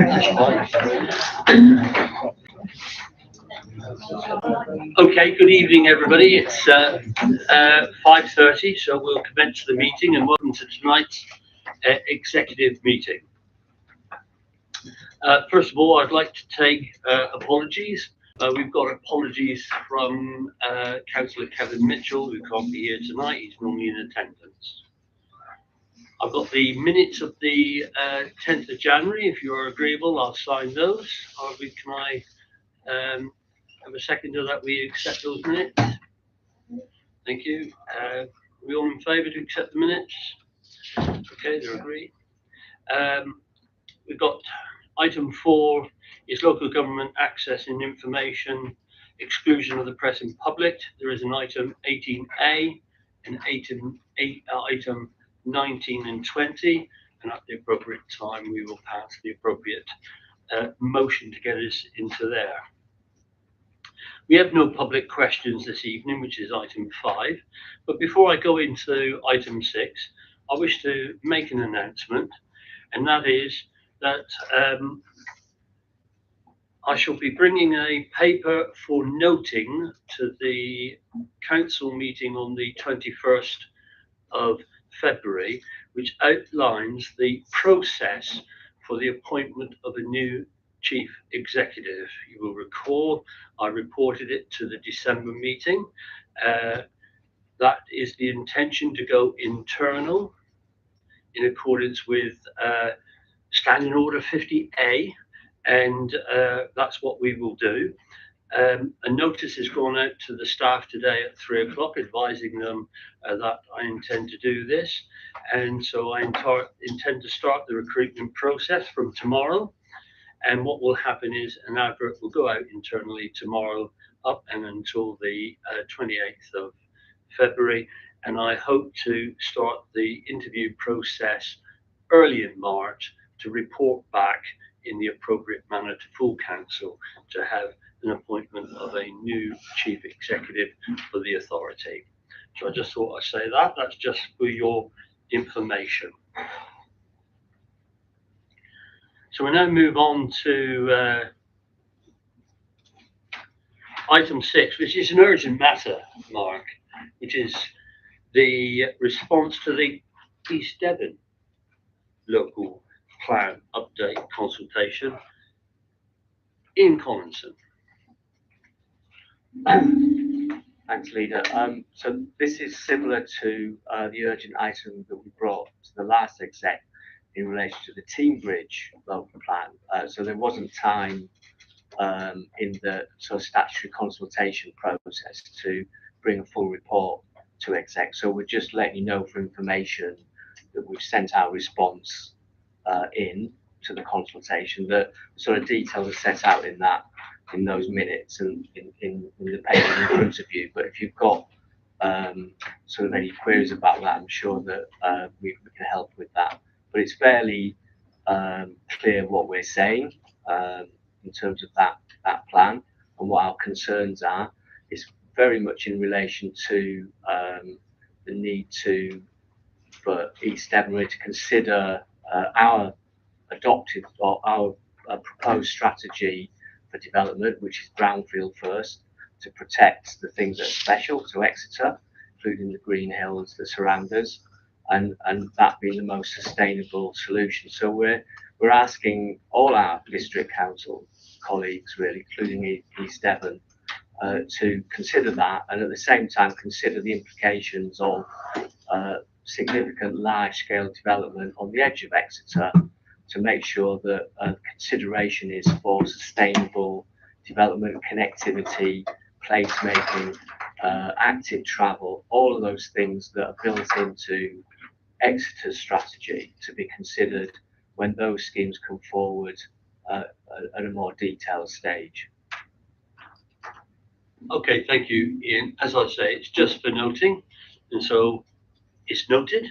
that's fine. Okay, good evening, everybody. It's 5:30, so we'll commence the meeting, and welcome to tonight's executive meeting. First of all, I'd like to take apologies. We've got apologies from Councillor Kevin Mitchell, who can't be here tonight. He's normally in attendance. I've got the minutes of the 10th of January. If you are agreeable, I'll sign those. Can I have a second to that we accept those minutes? Thank you. Are we all in favour to accept the minutes? Okay, they're agreed. We've got item 4 is local government access and information, exclusion of the press and public. There is an item 18A and item 19 and 20, and at the appropriate time we will pass the appropriate motion to get us into there. We have no public questions this evening, which is item 5. But before I go into item 6, I wish to make an announcement, and that is that I shall be bringing a paper for noting to the council meeting on the 21st of February, which outlines the process for the appointment of a new chief executive. You will recall I reported it to the December meeting. That is the intention to go internal in accordance with Standing Order 50A, and that's what we will do. A notice has gone out to the staff today at 3 o'clock advising them that I intend to do this, and so I intend to start the recruitment process from tomorrow. And what will happen is an advert will go out internally tomorrow up and until the 28th of February, and I hope to start the interview process early in March to report back in the appropriate manner to full council to have an appointment of a new chief executive for the authority. So I just thought I'd say that. That's just for your information. So we now move on to item 6, which is an urgent matter, Mark, which is the response to the East Devon local plan update consultation in Collinson. Thanks, Leader. So this is similar to the urgent item that we brought to the last exec in relation to the Team Bridge local plan. So there wasn't time in the sort of statutory consultation process to bring a full report to exec. So we're just letting you know for information that we've sent our response in to the consultation. The sort of details are set out in those minutes and in the paper in front of you. But if you've got sort of any queries about that, I'm sure that we can help with that. But it's fairly clear what we're saying in terms of that plan and what our concerns are. It's very much in relation to the need for East Devon to consider our adopted or our proposed strategy for development, which is brownfield first, to protect the things that are special to Exeter, including the green hills, the surrounders, and that being the most sustainable solution. So we're asking all our district council colleagues, really, including East Devon, to consider that, and at the same time consider the implications of significant large-scale development on the edge of Exeter, to make sure that consideration is for sustainable development, connectivity, placemaking, active travel, all of those things that are built into Exeter's strategy to be considered when those schemes come forward at a more detailed stage. Okay, thank you, Ian. As I say, it's just for noting, and so it's noted.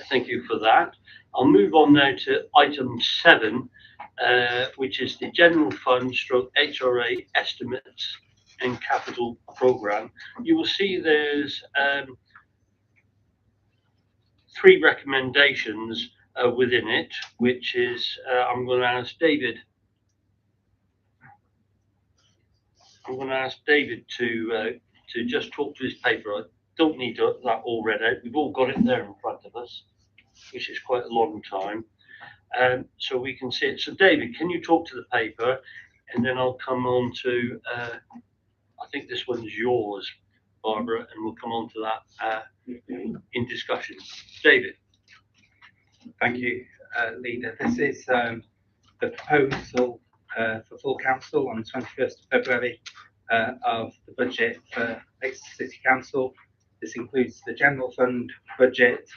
Thank you for that. I'll move on now to item 7, which is the General Fund stroke HRA estimates and capital programme. You will see there's 3 recommendations within it, which is I'm going to ask David. I'm going to ask David to just talk to his paper. I don't need that all read out. We've all got it there in front of us, which is quite a long time, so we can see it. So David, can you talk to the paper, and then I'll come on to. I think this one's yours, Barbara, and we'll come on to that in discussion. David. Thank you, Leader. This is the proposal for full council on the 21st of February of the budget for Exeter City Council. This includes the general fund budget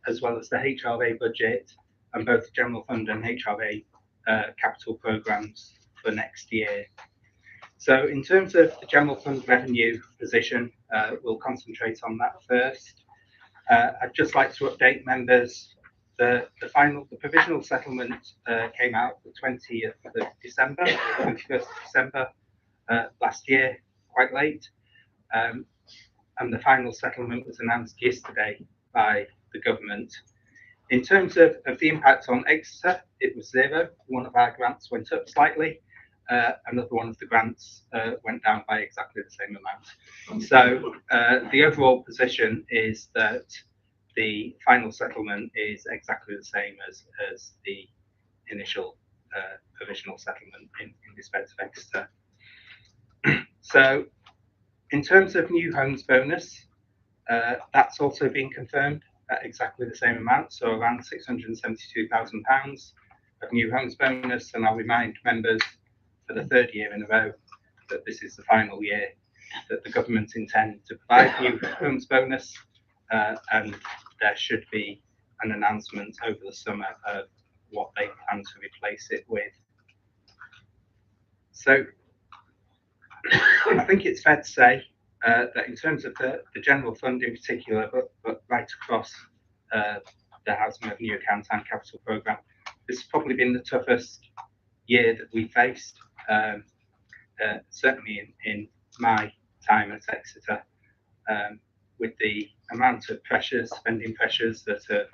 as well as the HRA budget, and both the general fund and HRA capital programmes for next year. So in terms of the general fund revenue position, we'll concentrate on that first. I'd just like to update members. The provisional settlement came out the 20th of December, 21st of December last year, quite late. And the final settlement was announced yesterday by the government. In terms of the impact on Exeter, it was zero. One of our grants went up slightly. Another one of the grants went down by exactly the same amount. So the overall position is that the final settlement is exactly the same as the initial provisional settlement in respect of Exeter. So in terms of new homes bonus, that's also been confirmed at exactly the same amount, so around £672,000 of new homes bonus. And I'll remind members for the third year in a row that this is the final year that the government intend to provide new homes bonus, and there should be an announcement over the summer of what they plan to replace it with. So I think it's fair to say that in terms of the general fund in particular, but right across the housing revenue account and capital programme, this has probably been the toughest year that we faced, certainly in my time at Exeter, with the amount of pressures, spending pressures that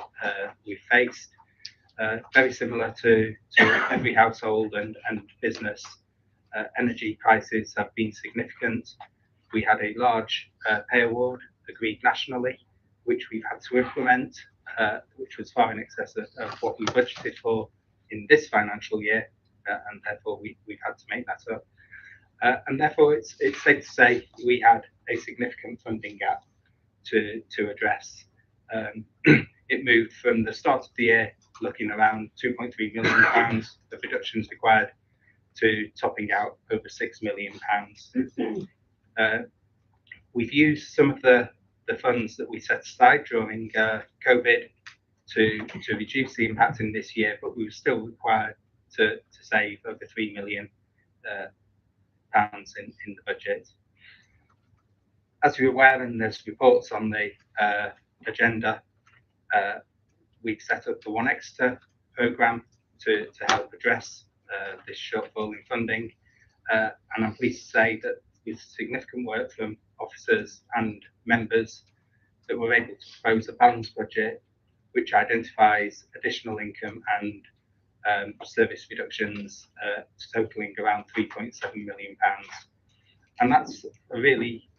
we faced, very similar to every household and business. Energy prices have been significant. We had a large pay award agreed nationally, which we've had to implement, which was far in excess of what we budgeted for in this financial year, and therefore we've had to make that up. And therefore it's safe to say we had a significant funding gap to address. It moved from the start of the year looking around £2.3 million of reductions required to topping out over £6 million. We've used some of the funds that we set aside during COVID to reduce the impact in this year, but we were still required to save over £3 million in the budget. As you're aware, and there's reports on the agenda, we've set up the One Exeter programme to help address this shortfall in funding, and I'm pleased to say that with significant work from officers and members, that we're able to propose a balanced budget which identifies additional income and service reductions totaling around £3.7 million. And that's a really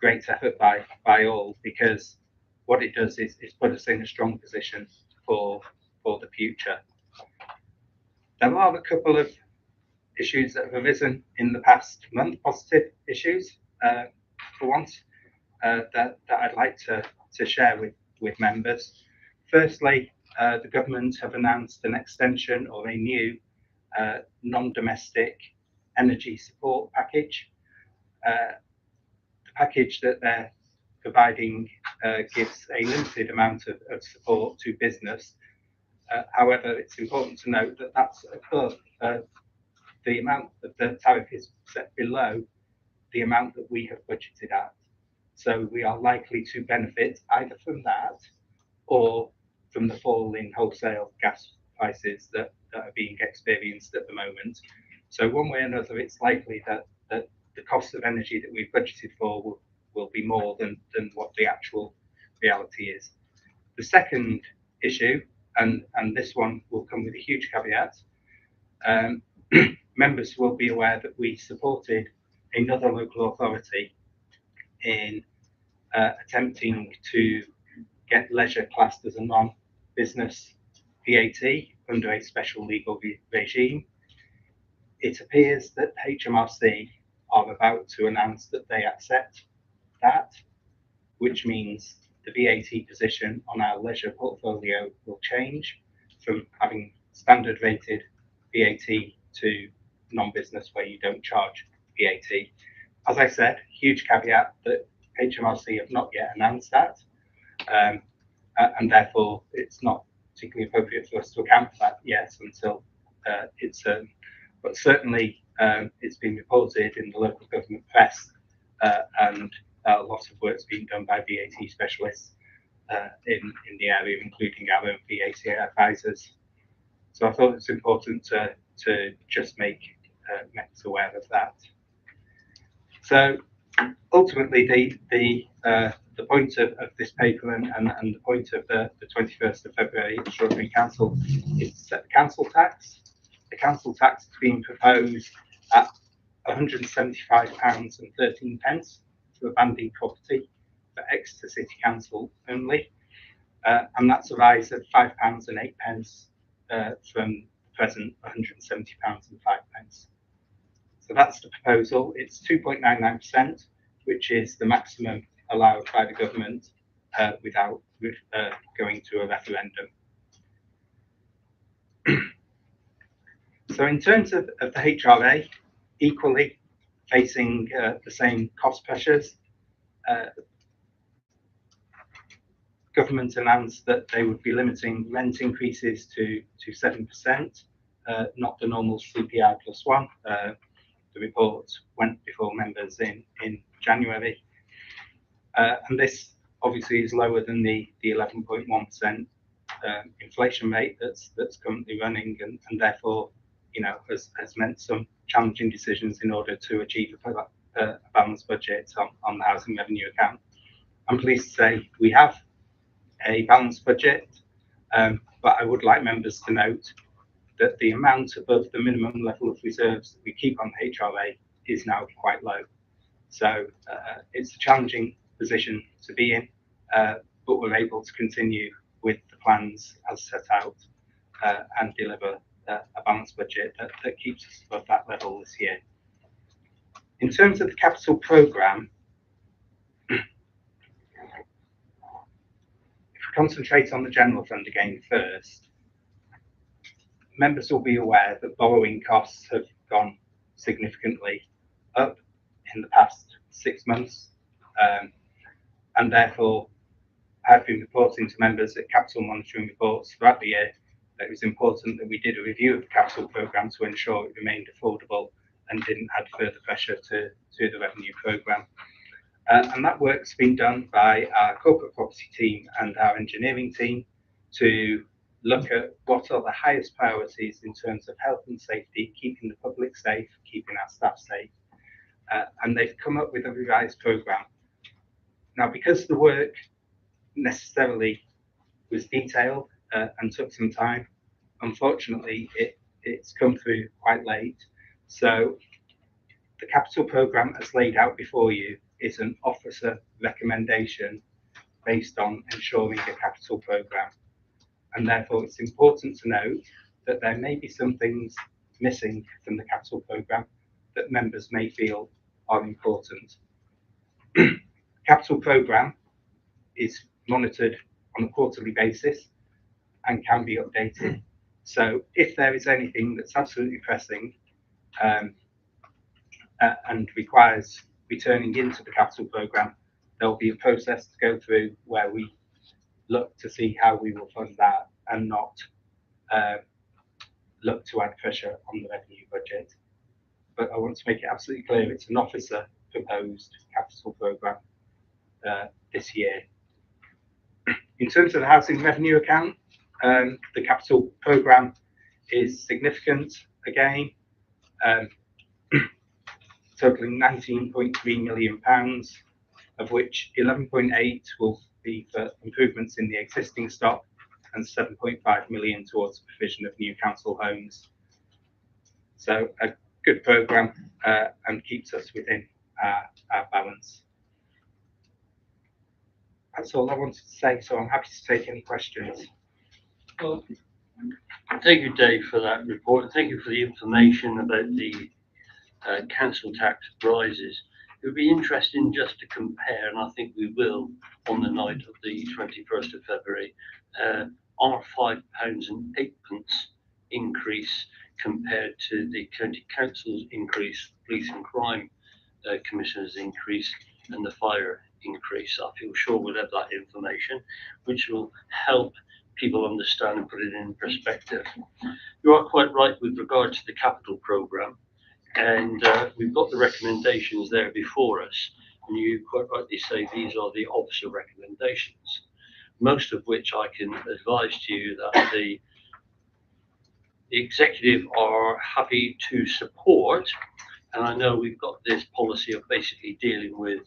great effort by all, because what it does is put us in a strong position for the future. There are a couple of issues that have arisen in the past month, positive issues for once, that I'd like to share with members. Firstly, the government have announced an extension or a new non-domestic energy support package. The package that they're providing gives a limited amount of support to business. However, it's important to note that that's above the amount that the tariff is set below the amount that we have budgeted at. So we are likely to benefit either from that or from the fall in wholesale gas prices that are being experienced at the moment. So one way or another, it's likely that the cost of energy that we've budgeted for will be more than what the actual reality is. The second issue, and this one will come with a huge caveat, members will be aware that we supported another local authority in attempting to get leisure classed as a non-business VAT under a special legal regime. It appears that HMRC are about to announce that they accept that, which means the VAT position on our leisure portfolio will change from having standard rated VAT to non-business where you don't charge VAT. As I said, huge caveat that HMRC have not yet announced that, and therefore it's not particularly appropriate for us to account for that yet until it's but certainly it's been reported in the local government press, and a lot of work's been done by VAT specialists in the area, including our own VAT advisors. So I thought it's important to just make members aware of that. So ultimately, the point of this paper and the point of the 21st of February Extraordinary Council is to set the council tax. The council tax is being proposed at £175.13 for abandoned property for Exeter City Council only, and that's a rise of £5.08 from the present £170.05. So that's the proposal. It's 2.99%, which is the maximum allowed by the government without going to a referendum. So in terms of the HRA, equally facing the same cost pressures, government announced that they would be limiting rent increases to 7%, not the normal CPI plus one. The report went before members in January, and this obviously is lower than the 11.1% inflation rate that's currently running, and therefore, you know, has meant some challenging decisions in order to achieve a balanced budget on the housing revenue account. I'm pleased to say we have a balanced budget, but I would like members to note that the amount above the minimum level of reserves that we keep on HRA is now quite low. So it's a challenging position to be in, but we're able to continue with the plans as set out and deliver a balanced budget that keeps us above that level this year. In terms of the capital programme, if we concentrate on the general fund again first, members will be aware that borrowing costs have gone significantly up in the past 6 months, and therefore I've been reporting to members at capital monitoring reports throughout the year that it was important that we did a review of the capital programme to ensure it remained affordable and didn't add further pressure to the revenue programme. And that work's been done by our corporate property team and our engineering team to look at what are the highest priorities in terms of health and safety, keeping the public safe, keeping our staff safe. And they've come up with a revised programme. Now, because the work necessarily was detailed and took some time, unfortunately, it's come through quite late. So the capital programme as laid out before you is an officer recommendation based on ensuring a capital programme. And therefore, it's important to note that there may be some things missing from the capital programme that members may feel are important. Capital programme is monitored on a quarterly basis and can be updated. So if there is anything that's absolutely pressing and requires returning into the capital programme, there'll be a process to go through where we look to see how we will fund that and not look to add pressure on the revenue budget. But I want to make it absolutely clear it's an officer proposed capital programme this year. In terms of the housing revenue account, the capital programme is significant again, totaling £19.3 million, of which 11.8 will be for improvements in the existing stock and 7.5 million towards the provision of new council homes. So a good programme and keeps us within our balance. That's all I wanted to say, so I'm happy to take any questions. Well, thank you, Dave, for that report. Thank you for the information about the council tax rises. It would be interesting just to compare, and I think we will on the night of the 21st of February, our £5.08 increase compared to the county council's increase, police and crime commissioner's increase, and the fire increase. I feel sure we'll have that information, which will help people understand and put it in perspective. You are quite right with regard to the capital programme, and we've got the recommendations there before us, and you quite rightly say these are the officer recommendations, most of which I can advise to you that the executive are happy to support. And I know we've got this policy of basically dealing with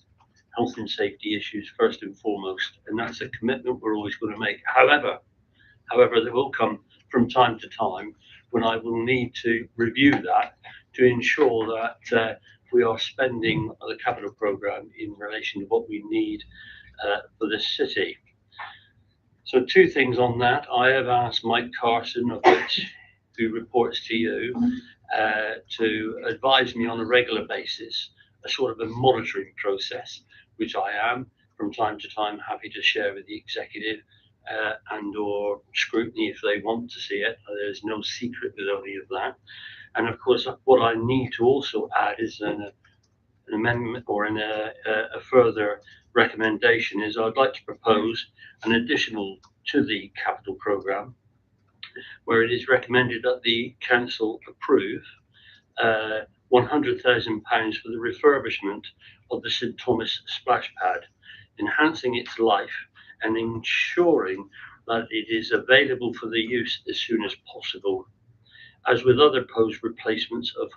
health and safety issues first and foremost, and that's a commitment we're always going to make. However, there will come from time to time when I will need to review that to ensure that we are spending the capital programme in relation to what we need for the city. So two things on that. I have asked Mike Carson, who reports to you, to advise me on a regular basis, a sort of a monitoring process, which I am from time to time happy to share with the executive and or scrutiny if they want to see it. There's no secret with any of that. And of course, what I need to also add is an amendment or a further recommendation is I'd like to propose an additional to the capital programme, where it is recommended that the council approve £100,000 for the refurbishment of the St Thomas splash pad, enhancing its life and ensuring that it is available for the use as soon as possible. As with other proposed replacements of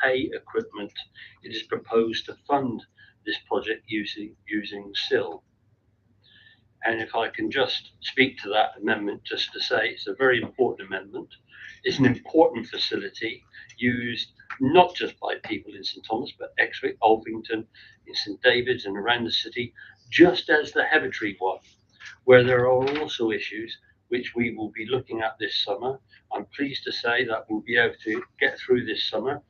pay equipment, it is proposed to fund this project using SIL. And if I can just speak to that amendment, just to say it's a very important amendment. It's an important facility used not just by people in St Thomas, but Exeter, Alvington, in St David's and around the city, just as the Heavitree one, where there are also issues which we will be looking at this summer. I'm pleased to say that we'll be able to get through this summer.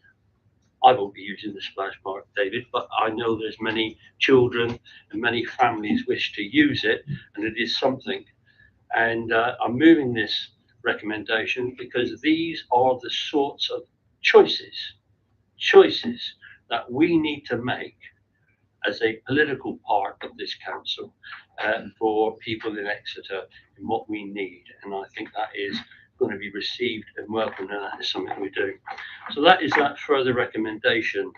I won't be using the splash park, David, but I know there's many children and many families wish to use it, and it is something. And I'm moving this recommendation because these are the sorts of choices that we need to make as a political part of this council for people in Exeter and what we need. And I think that is going to be received and welcomed, and that is something we do. So that is that further recommendation,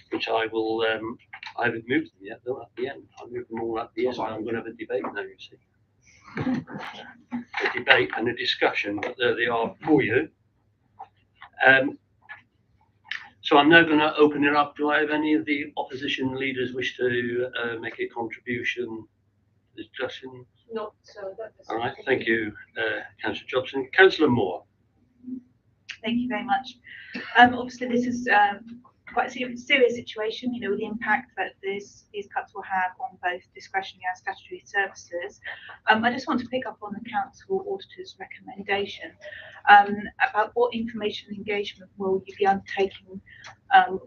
which I will, I haven't moved them yet though at the end. I'll move them all at the end. I'm going to have a debate now, you see. A debate and a discussion, but there they are for you. So I'm now going to open it up. Do I have any of the opposition leaders wish to make a contribution to the discussion? Not so. All right, thank you, Councillor Jobson. Councillor Moore. Thank you very much. Obviously, this is quite a serious situation, you know, the impact that these cuts will have on both discretionary and statutory services. I just want to pick up on the council auditor's recommendation about what information and engagement will you be undertaking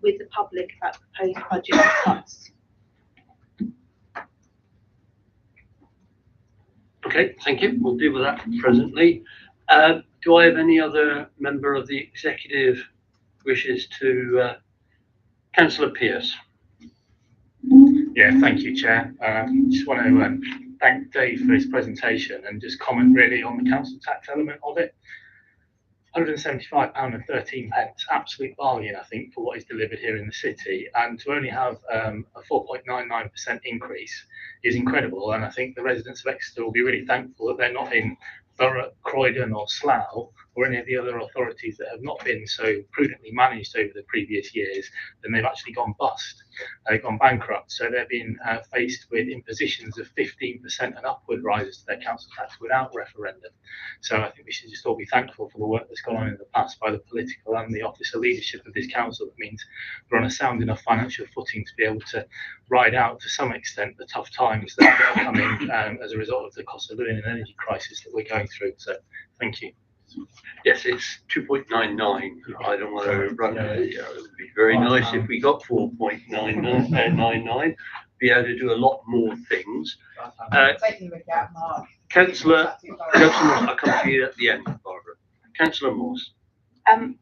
with the public about proposed budget cuts. Okay, thank you. We'll deal with that presently. Do I have any other member of the executive wishes to Councillor Pearce? Yeah, thank you, Chair. Just want to thank Dave for his presentation and just comment really on the council tax element of it. £175.13, absolute bargain, I think, for what is delivered here in the city, and to only have a 4.99% increase is incredible. And I think the residents of Exeter will be really thankful that they're not in Thurrock, Croydon or Slough, or any of the other authorities that have not been so prudently managed over the previous years, then they've actually gone bust, gone bankrupt. So they're being faced with impositions of 15% and upward rises to their council tax without referendum. So I think we should just all be thankful for the work that's gone on in the past by the political and the officer leadership of this council. That means we're on a sound enough financial footing to be able to ride out to some extent the tough times that are coming as a result of the cost of living and energy crisis that we're going through. So thank you. Yes, it's 2.99. I don't want to run. It would be very nice if we got 4.99. Be able to do a lot more things. Councillor, I'll come to you at the end, Barbara. Councillor Morse. I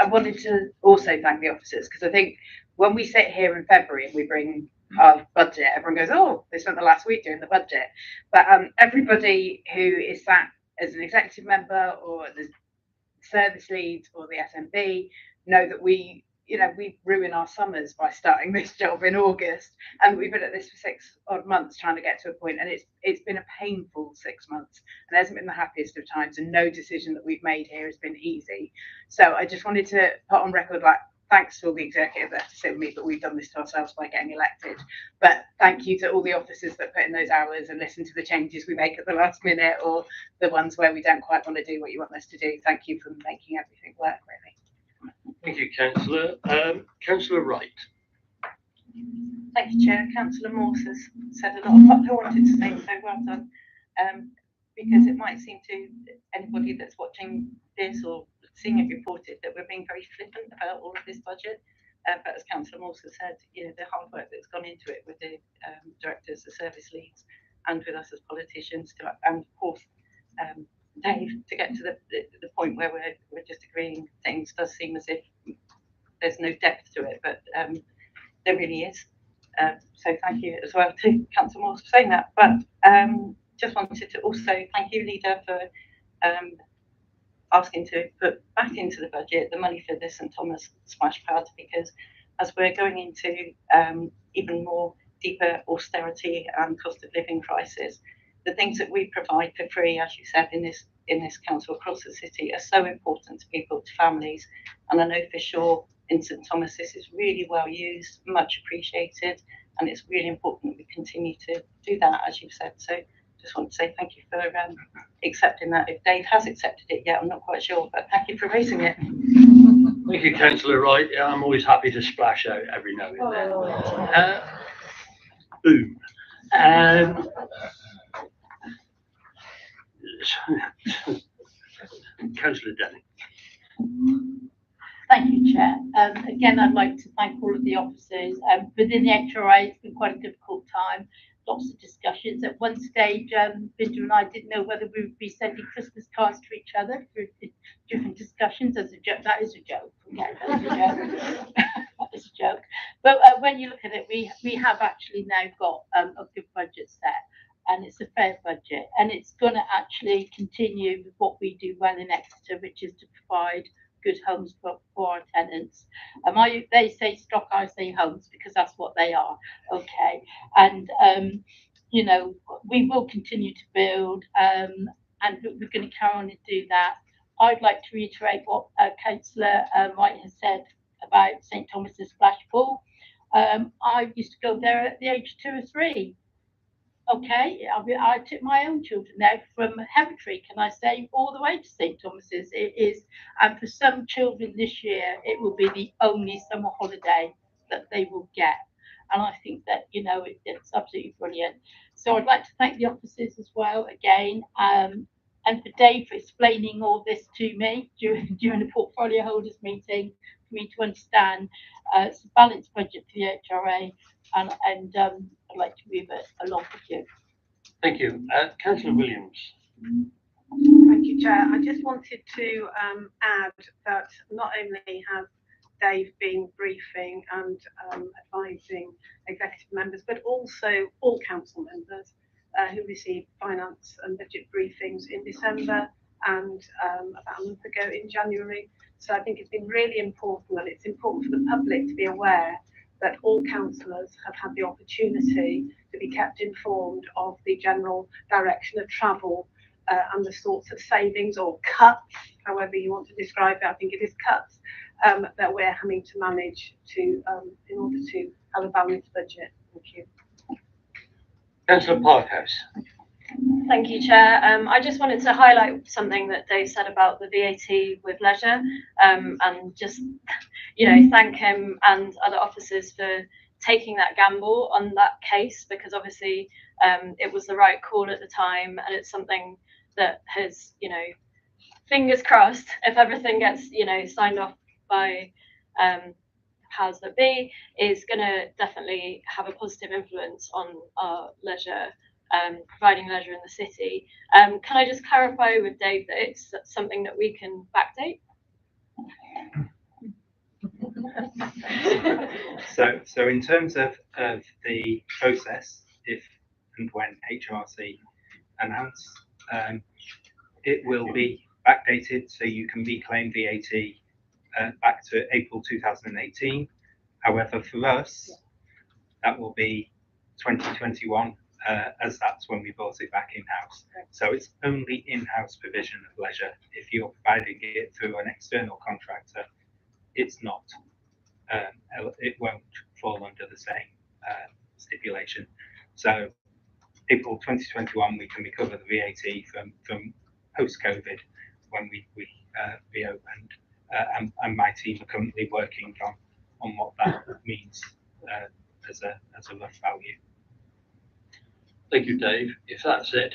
wanted to also thank the officers, because I think when we sit here in February and we bring our budget, everyone goes, "Oh, they spent the last week doing the budget." But everybody who is sat as an executive member or the service leads or the SMB know that we ruin our summers by starting this job in August, and we've been at this for 6 odd months trying to get to a point, and it's been a painful 6 months, and it hasn't been the happiest of times, and no decision that we've made here has been easy. So I just wanted to put on record, like, thanks to all the executive that have to sit with me, but we've done this to ourselves by getting elected. But thank you to all the officers that put in those hours and listen to the changes we make at the last minute, or the ones where we don't quite want to do what you want us to do. Thank you for making everything work, really. Thank you, Councillor. Councillor Wright. Thank you, Chair. Councillor Morse has said a lot of what I wanted to say, so well done. Because it might seem to anybody that's watching this or seeing it reported that we're being very flippant about all of this budget. But as Councillor Morse has said, the hard work that's gone into it with the directors, the service leads, and with us as politicians, and of course, Dave, to get to the point where we're just agreeing things, does seem as if there's no depth to it, but there really is. So thank you as well to Councillor Morse for saying that. But just wanted to also thank you, Leader, for asking to put back into the budget the money for the St Thomas splash pad, because as we're going into even more deeper austerity and cost of living crisis, the things that we provide for free, as you said, in this council across the city are so important to people, to families, and I know for sure in St Thomas this is really well used, much appreciated, and it's really important we continue to do that, as you've said. So just want to say thank you for accepting that. If Dave has accepted it yet, I'm not quite sure, but thank you for raising it. Thank you, Councillor Wright. Yeah, I'm always happy to splash out every now and then. Boom. Councillor Denning. Thank you, Chair. Again, I'd like to thank all of the officers. Within the HRA, it's been quite a difficult time. Lots of discussions. At one stage, Binda and I didn't know whether we would be sending Christmas cards to each other through different discussions. As a joke, that is a joke. Okay, that is a joke. That is a joke. But when you look at it, we have actually now got a good budget set, and it's a fair budget, and it's going to actually continue with what we do well in Exeter, which is to provide good homes for our tenants. They say stock, I say homes, because that's what they are. Okay, and we will continue to build, and we're going to carry on to do that. I'd like to reiterate what Councillor Wright has said about St Thomas's Splash Pool. I used to go there at the age of 2 or 3. Okay, I took my own children there from Hereford, can I say, all the way to St Thomas's. It is, and for some children this year, it will be the only summer holiday that they will get. And I think that, it's absolutely brilliant. So I'd like to thank the officers as well, again, and for Dave for explaining all this to me during the portfolio holders meeting, for me to understand. It's a balanced budget for the HRA, and I'd like to move it along with you. Thank you. Councillor Williams. Thank you, Chair. I just wanted to add that not only has Dave been briefing and advising executive members, but also all council members who received finance and budget briefings in December and about a month ago in January. So I think it's been really important, and it's important for the public to be aware that all councillors have had the opportunity to be kept informed of the general direction of travel and the sorts of savings or cuts, however you want to describe it, I think it is cuts, that we're having to manage to in order to have a balanced budget. Thank you. Councillor Parkhouse. Thank you, Chair. I just wanted to highlight something that Dave said about the VAT with leisure, and just, thank him and other officers for taking that gamble on that case, because obviously it was the right call at the time, and it's something that has, fingers crossed, if everything gets, signed off by powers that be, is going to definitely have a positive influence on our leisure, providing leisure in the city. Can I just clarify with Dave that it's something that we can backdate? So in terms of the process, if and when HRC announce, it will be backdated, so you can reclaim VAT back to April 2018. However, for us, that will be 2021, as that's when we brought it back in-house. So it's only in-house provision of leisure. If you're providing it through an external contractor, it's not. It won't fall under the same stipulation. So April 2021, we can recover the VAT from post-COVID when we reopened, and my team are currently working on what that means as a rough value. Thank you, Dave. If that's it,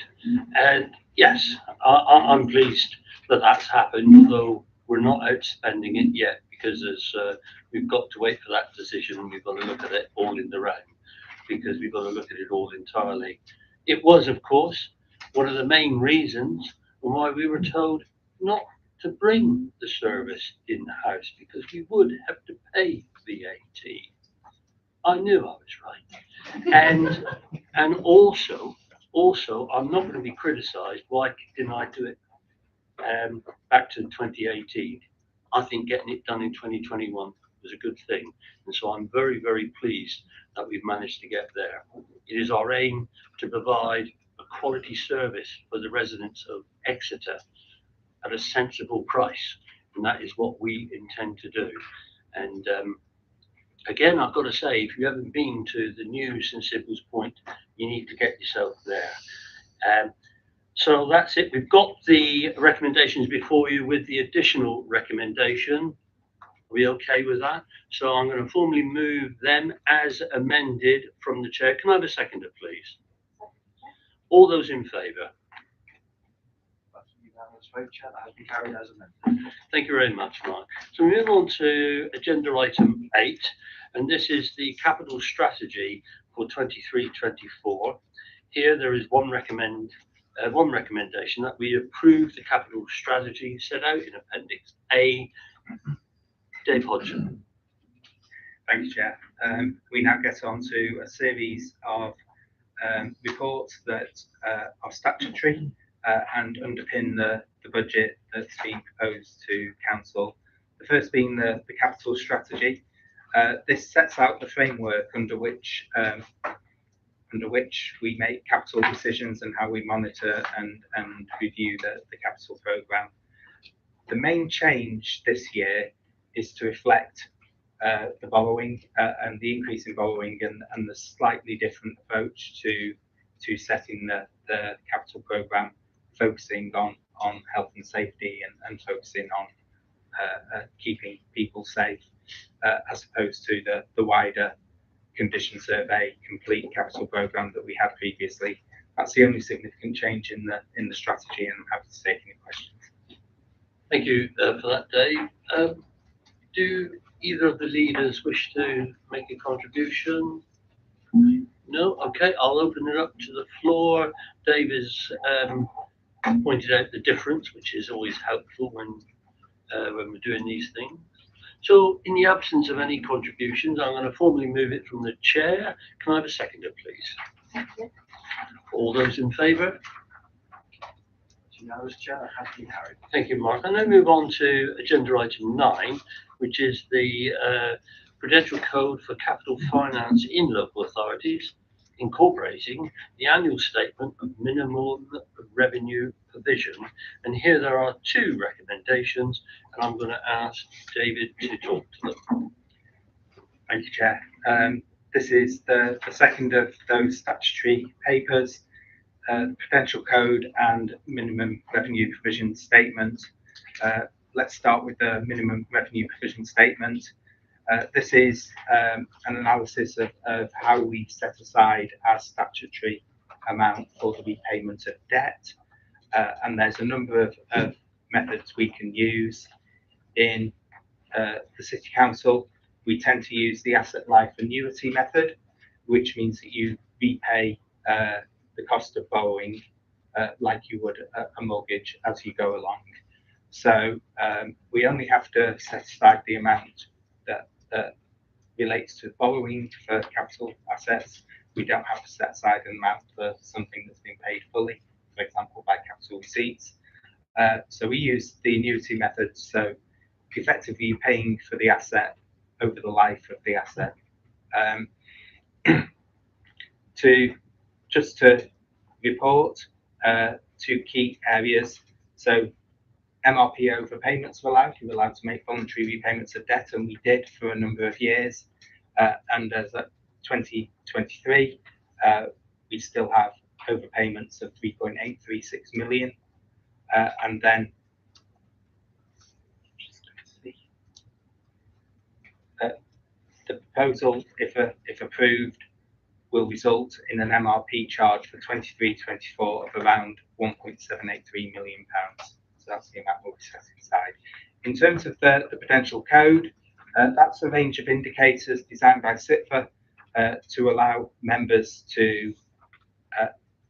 and yes, I'm pleased that that's happened, although we're not outspending it yet, because we've got to wait for that decision, and we've got to look at it all in the round, because we've got to look at it all entirely. It was, of course, one of the main reasons why we were told not to bring the service in-house, because we would have to pay VAT. I knew I was right. And also, I'm not going to be criticised. Why didn't I do it back to 2018? I think getting it done in 2021 was a good thing. And so I'm very, very pleased that we've managed to get there. It is our aim to provide a quality service for the residents of Exeter at a sensible price. And that is what we intend to do. And again, I've got to say, if you haven't been to the new St Sybil's Point, you need to get yourself there. So that's it. We've got the recommendations before you with the additional recommendation. Are we okay with that? So I'm going to formally move them as amended from the chair. Can I have a seconder, please? All those in favour? Thank you very much, Mark. So we move on to agenda item 8, and this is the capital strategy for 23-24. Here there is one recommendation that we approve the capital strategy set out in Appendix A. Dave Hodgson. Thank you, Chair. We now get on to a series of reports that are statutory and underpin the budget that's being proposed to Council. The first being the capital strategy. This sets out the framework under which we make capital decisions and how we monitor and review the capital programme. The main change this year is to reflect the borrowing and the increase in borrowing and the slightly different approach to setting the capital programme, focusing on health and safety and focusing on keeping people safe, as opposed to the wider condition survey complete capital programme that we had previously. That's the only significant change in the strategy, and I'm happy to take any questions. Thank you for that, Dave. Do either of the leaders wish to make a contribution? No? Okay, I'll open it up to the floor. Dave has pointed out the difference, which is always helpful when we're doing these things. So in the absence of any contributions, I'm going to formally move it from the chair. Can I have a seconder, please? Thank you. All those in favour? Unanimous, Chair. Has been carried. Thank you, Mark. And then move on to agenda item 9, which is the Prudential Code for Capital Finance in Local Authorities. incorporating the annual statement of minimum revenue provision. And here there are two recommendations, and I'm going to ask David to talk to them. Thank you, Chair. This is the second of those statutory papers, Prudential Code and Minimum Revenue Provision Statement. Let's start with the Minimum Revenue Provision Statement. This is an analysis of how we set aside our statutory amount for the repayment of debt. And there's a number of methods we can use. In the City Council, we tend to use the asset life annuity method, which means that you repay the cost of borrowing like you would a mortgage as you go along. So we only have to set aside the amount that relates to borrowing for capital assets. We don't have to set aside an amount for something that's been paid fully, for example, by capital receipts. So we use the annuity method. So effectively, you're paying for the asset over the life of the asset. To report two key areas. So MRP overpayments are allowed. You're allowed to make voluntary repayments of debt, and we did for a number of years. And as at 2023, we still have overpayments of 3.836 million. And then the proposal, if approved, will result in an MRP charge for 23-24 of around £1.783 million. So that's the amount we'll be setting aside. In terms of the Prudential Code, that's a range of indicators designed by CITFA to allow members to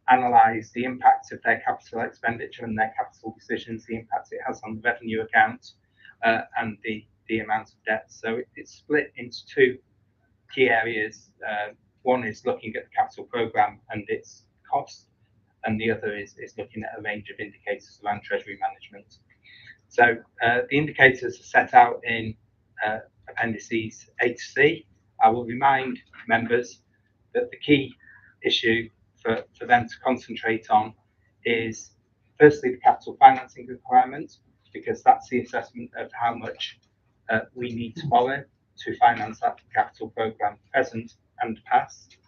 analyse the impact of their capital expenditure and their capital decisions, the impact it has on the revenue account, and the amount of debt. So it's split into two key areas. One is looking at the capital programme and its cost, and the other is looking at a range of indicators around treasury management. So the indicators are set out in appendices A to C. I will remind members that the key issue for them to concentrate on is firstly the capital financing requirement, because that's the assessment of how much we need to borrow to finance that capital programme present and past.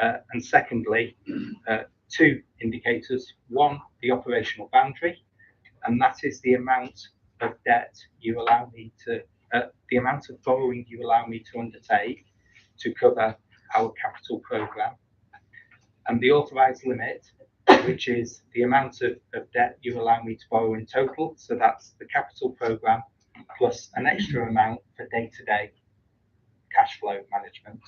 And secondly, two indicators. One, the operational boundary, and that is the amount of debt you allow me to, the amount of borrowing you allow me to undertake to cover our capital programme. And the authorised limit, which is the amount of debt you allow me to borrow in total. So that's the capital programme plus an extra amount for day-to-day cash flow management.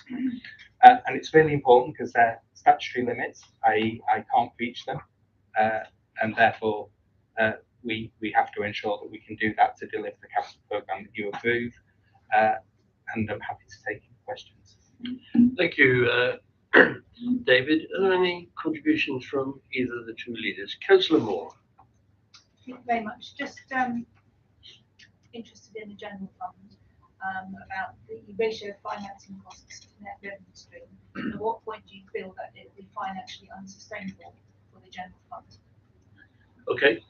And it's really important because they're statutory limits. I can't reach them, and therefore we have to ensure that we can do that to deliver the capital programme that you approve. And I'm happy to take questions. Thank you, David. Are there any contributions from either of the two leaders? Councillor Moore. Thank you very much. Just interested in the general fund, about the ratio of financing costs to net revenue stream. At what point do you feel that it will be financially unsustainable for the general fund? Okay,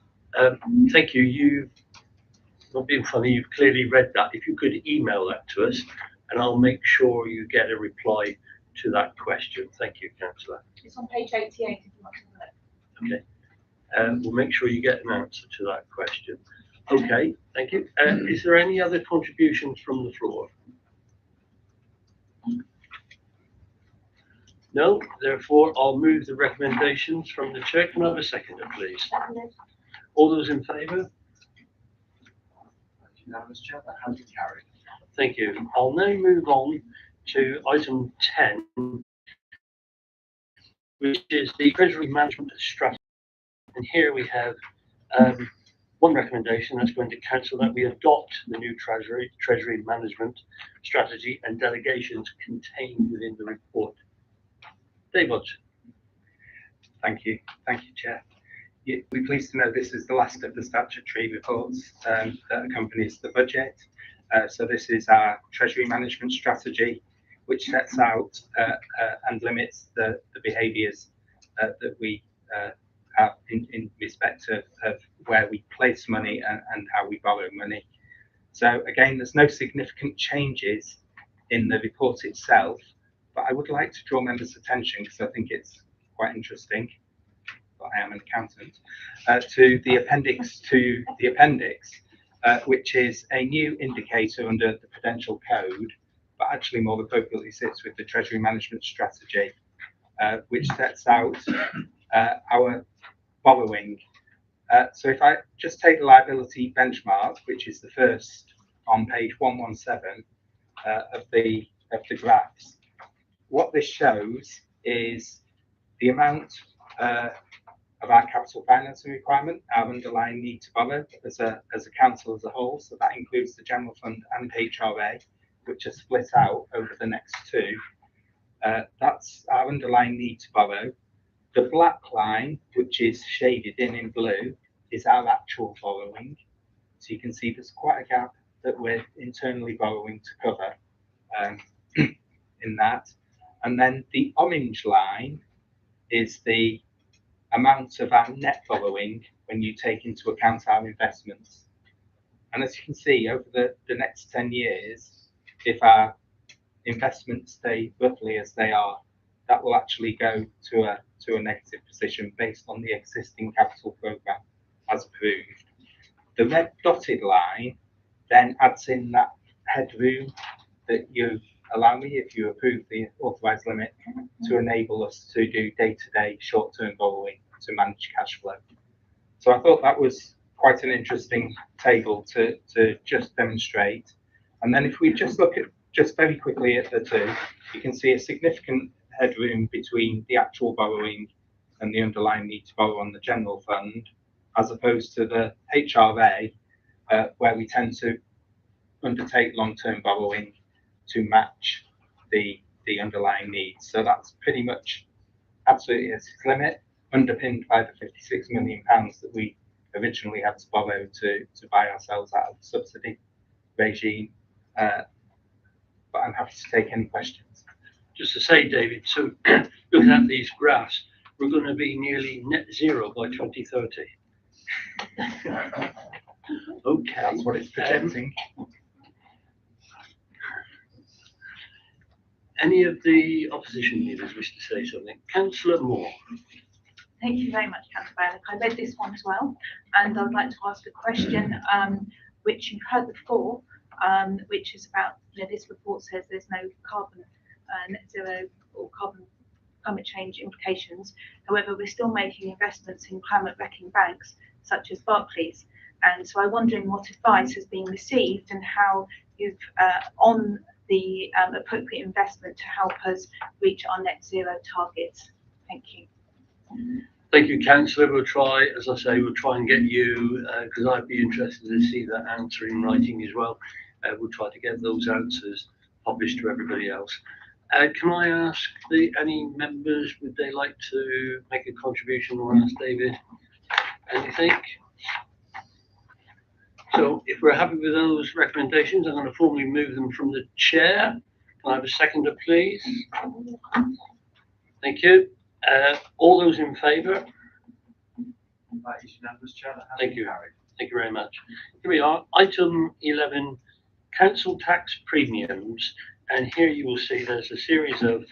thank you. You've not been funny, you've clearly read that. If you could email that to us, and I'll make sure you get a reply to that question. Thank you, Councillor. It's on page 88 if you want to look. Okay, we'll make sure you get an answer to that question. Okay, thank you. Is there any other contributions from the floor? No, therefore I'll move the recommendations from the chair. Can I have a seconder, please? All those in favour? Unanimous, Chair. That has been carried. Thank you. I'll now move on to item 10, which is the Treasury Management Strategy. And here we have one recommendation that's going to council that we adopt the new Treasury Management Strategy and delegations contained within the report. David. Thank you, Chair. We're pleased to know this is the last of the statutory reports that accompanies the budget. So this is our Treasury Management Strategy. which sets out and limits the behaviours that we have in respect of where we place money and how we borrow money. So again, there's no significant changes in the report itself, but I would like to draw members' attention, because I think it's quite interesting, but I am an accountant, to the appendix which is a new indicator under the Prudential Code, but actually more appropriately sits with the Treasury Management Strategy, which sets out our borrowing. So if I just take the liability benchmark, which is the first on page 117 of the graphs, what this shows is the amount of our capital financing requirement, our underlying need to borrow as a council as a whole. So that includes the general fund and HRA, which are split out over the next two. That's our underlying need to borrow. The black line, which is shaded in blue, is our actual borrowing. So you can see there's quite a gap that we're internally borrowing to cover in that. And then the orange line is the amount of our net borrowing when you take into account our investments. And as you can see, over the next 10 years, if our investments stay roughly as they are, that will actually go to a negative position based on the existing capital programme as approved. The red dotted line then adds in that headroom that you allow me, if you approve the authorised limit, to enable us to do day-to-day short-term borrowing to manage cash flow. So I thought that was quite an interesting table to just demonstrate. And then if we just look at just very quickly at the two, you can see a significant headroom between the actual borrowing and the underlying need to borrow on the general fund, as opposed to the HRA, where we tend to undertake long-term borrowing to match the underlying needs. So that's pretty much absolutely its limit, underpinned by the £56 million that we originally had to borrow to buy ourselves out of the subsidy regime. But I'm happy to take any questions. Just to say, David, so looking at these graphs, we're going to be nearly net zero by 2030. Okay. That's what it's projecting. Any of the opposition leaders wish to say something? Councillor Moore. Thank you very much, Councillor Bailick. I read this one as well, and I would like to ask a question which you've heard before, which is about, this report says there's no carbon net zero or climate change implications. However, we're still making investments in climate wrecking banks such as Barclays. And so I'm wondering what advice has been received and how you've on the appropriate investment to help us reach our net zero targets. Thank you. Thank you, Councillor. We'll try, as I say, we'll try and get you, because I'd be interested to see that answer in writing as well. We'll try to get those answers published to everybody else. Can I ask any members, would they like to make a contribution or ask David anything? So if we're happy with those recommendations, I'm going to formally move them from the chair. Can I have a seconder, please? Thank you. All those in favour? That is unanimous, Chair. Thank you. Thank you very much. Here we are, item 11, council tax premiums. And here you will see there's a series of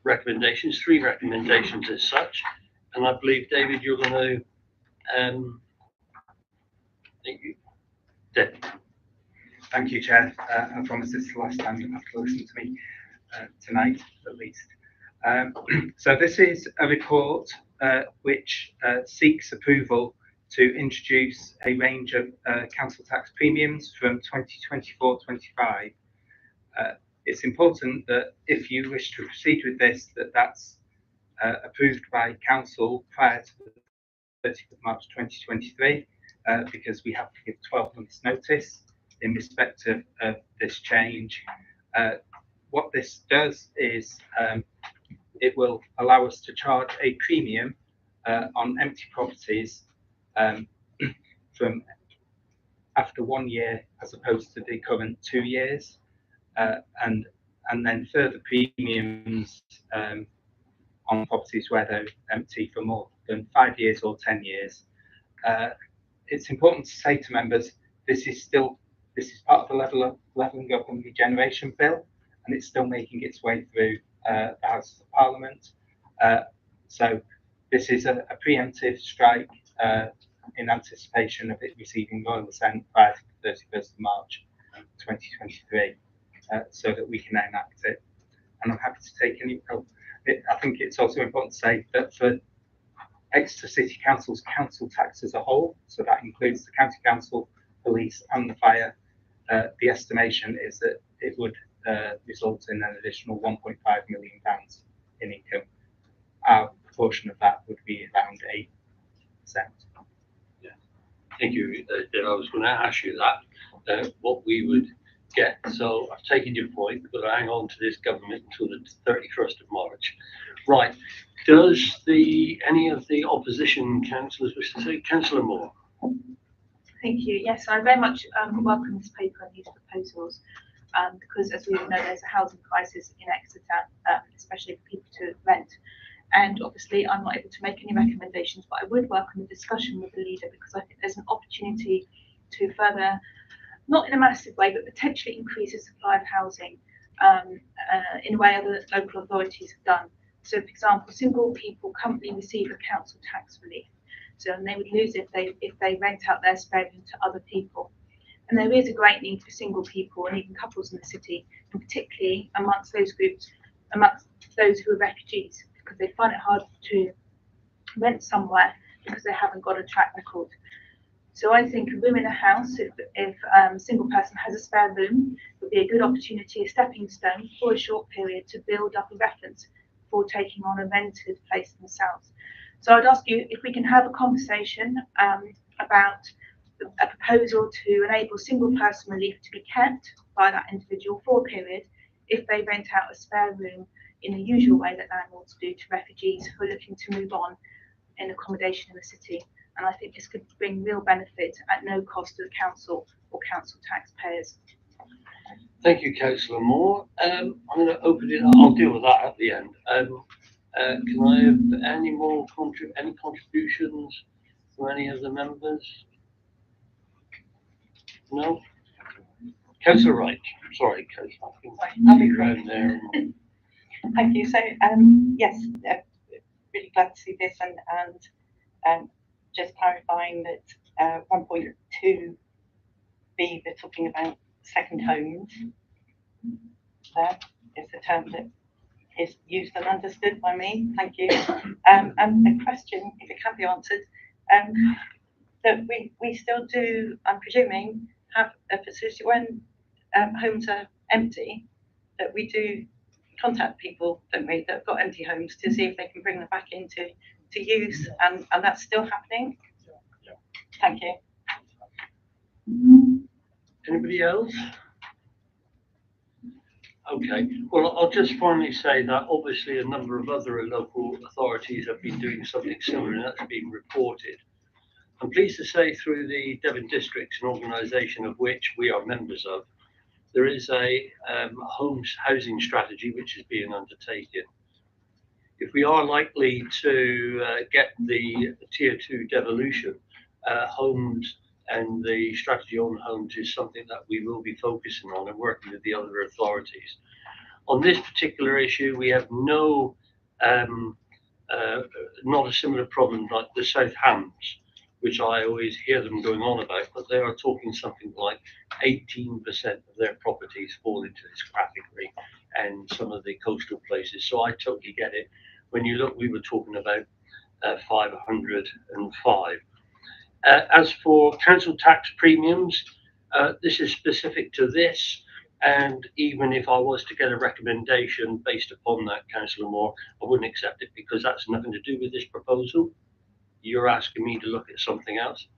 recommendations, 3 recommendations as such. And I believe, David, you're going to thank you. David. Thank you, Chair. I promise this is the last time you'll have to listen to me tonight, at least. So this is a report which seeks approval to introduce a range of council tax premiums from 2024-25. It's important that if you wish to proceed with this, that's approved by council prior to the 30th of March 2023, because we have to give 12 months notice in respect of this change. What this does is it will allow us to charge a premium on empty properties from after 1 year as opposed to the current 2 years. and then further premiums on properties where they're empty for more than 5 years or 10 years. It's important to say to members, this is part of the Levelling Up and Regeneration Bill, and it's still making its way through the House of Parliament. So this is a preemptive strike in anticipation of it receiving royal assent prior to the 31st of March 2023, so that we can enact it. And I'm happy to take any. I think it's also important to say that for Exeter City Council's council tax as a whole, so that includes the county council, police, and the fire, the estimation is that it would result in an additional £1.5 million in income. Our proportion of that would be around 8%. Yeah, thank you. I was going to ask you that, what we would get. So I've taken your point. We've got to hang on to this government until the 31st of March. Right. Does any of the opposition councillors wish to say? Councillor Moore. Thank you. Yes, I very much welcome this paper and these proposals, because as we all know, there's a housing crisis in Exeter, especially for people to rent. And obviously, I'm not able to make any recommendations, but I would welcome a discussion with the leader, because I think there's an opportunity to further, not in a massive way, but potentially increase the supply of housing in a way other local authorities have done. So, for example, single people currently receive a council tax relief, so and they would lose it if they rent out their spare room to other people. And there is a great need for single people and even couples in the city, and particularly amongst those groups, amongst those who are refugees, because they find it hard to rent somewhere because they haven't got a track record. So I think a room in a house, if a single person has a spare room, would be a good opportunity, a stepping stone for a short period to build up a reference for taking on a rented place themselves. So I'd ask you if we can have a conversation about a proposal to enable single person relief to be kept by that individual for a period if they rent out a spare room in the usual way that landlords do to refugees who are looking to move on in accommodation in the city. And I think this could bring real benefit at no cost to the council or council taxpayers. Thank you, Councillor Moore. I'm going to open it up. I'll deal with that at the end. Can I have any more contributions from any of the members? No? Councillor Wright. Sorry, Councillor. I'll be quick. There. Thank you. So, yes, really glad to see this, and just clarifying that 1.2b, they're talking about second homes. There is the term that is used and understood by me. Thank you. And a question, if it can be answered, that we still do, I'm presuming, have a facility when homes are empty, that we do contact people, don't we, that have got empty homes to see if they can bring them back into use, and that's still happening. Thank you. Anybody else? Okay, well, I'll just finally say that obviously a number of other local authorities have been doing something similar, and that's been reported. I'm pleased to say through the Devon Districts, an organisation of which we are members of, there is a housing strategy which is being undertaken. If we are likely to get the Tier 2 devolution, homes and the strategy on homes is something that we will be focusing on and working with the other authorities. On this particular issue, we have not a similar problem like the South Hams, which I always hear them going on about, but they are talking something like 18% of their properties fall into this category, and some of the coastal places. So I totally get it. When you look, we were talking about 505. As for council tax premiums, this is specific to this, and even if I was to get a recommendation based upon that, Councillor Moore, I wouldn't accept it because that's nothing to do with this proposal. You're asking me to look at something else.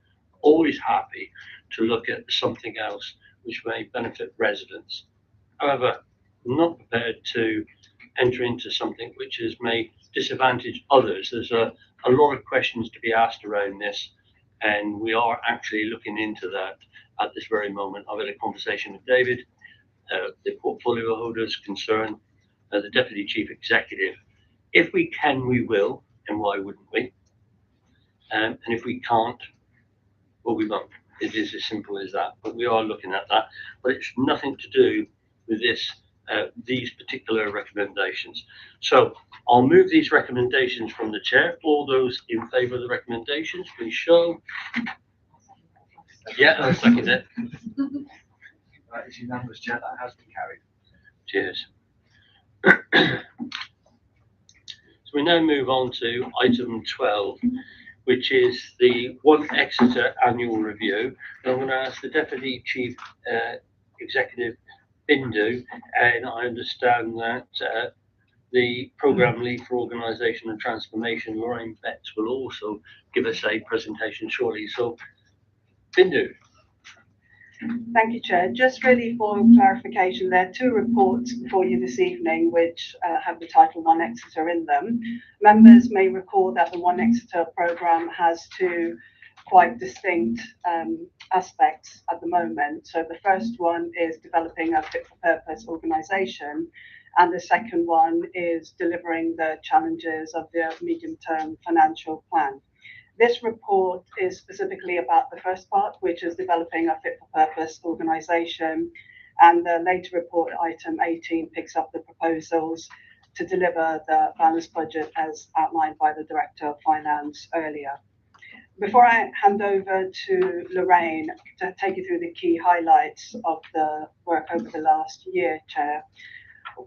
Always happy to look at something else which may benefit residents. However, I'm not prepared to enter into something which may disadvantage others. There's a lot of questions to be asked around this, and we are actually looking into that at this very moment. I've had a conversation with David, the portfolio holders concerned, the Deputy Chief Executive. If we can, we will, and why wouldn't we? And if we can't, well, we won't. It is as simple as that. But we are looking at that. But it's nothing to do with these particular recommendations. So I'll move these recommendations from the chair. All those in favour of the recommendations, please show. Yeah, I'll second it. That is unanimous, Chair. That has been carried. Cheers. So we now move on to item 12, which is the One Exeter annual review. And I'm going to ask the Deputy Chief Executive, Bindu, and I understand that the Programme Lead for Organisation and Transformation, Lorraine Betts, will also give us a presentation shortly. So, Bindu. Thank you, Chair. Just really for clarification, there are two reports for you this evening which have the title One Exeter in them. Members may recall that the One Exeter programme has two quite distinct aspects at the moment. So the first one is developing a fit-for-purpose organisation, and the second one is delivering the challenges of the medium-term financial plan. This report is specifically about the first part, which is developing a fit-for-purpose organisation, and the later report, item 18, picks up the proposals to deliver the balanced budget as outlined by the Director of Finance earlier. Before I hand over to Lorraine to take you through the key highlights of the work over the last year, Chair,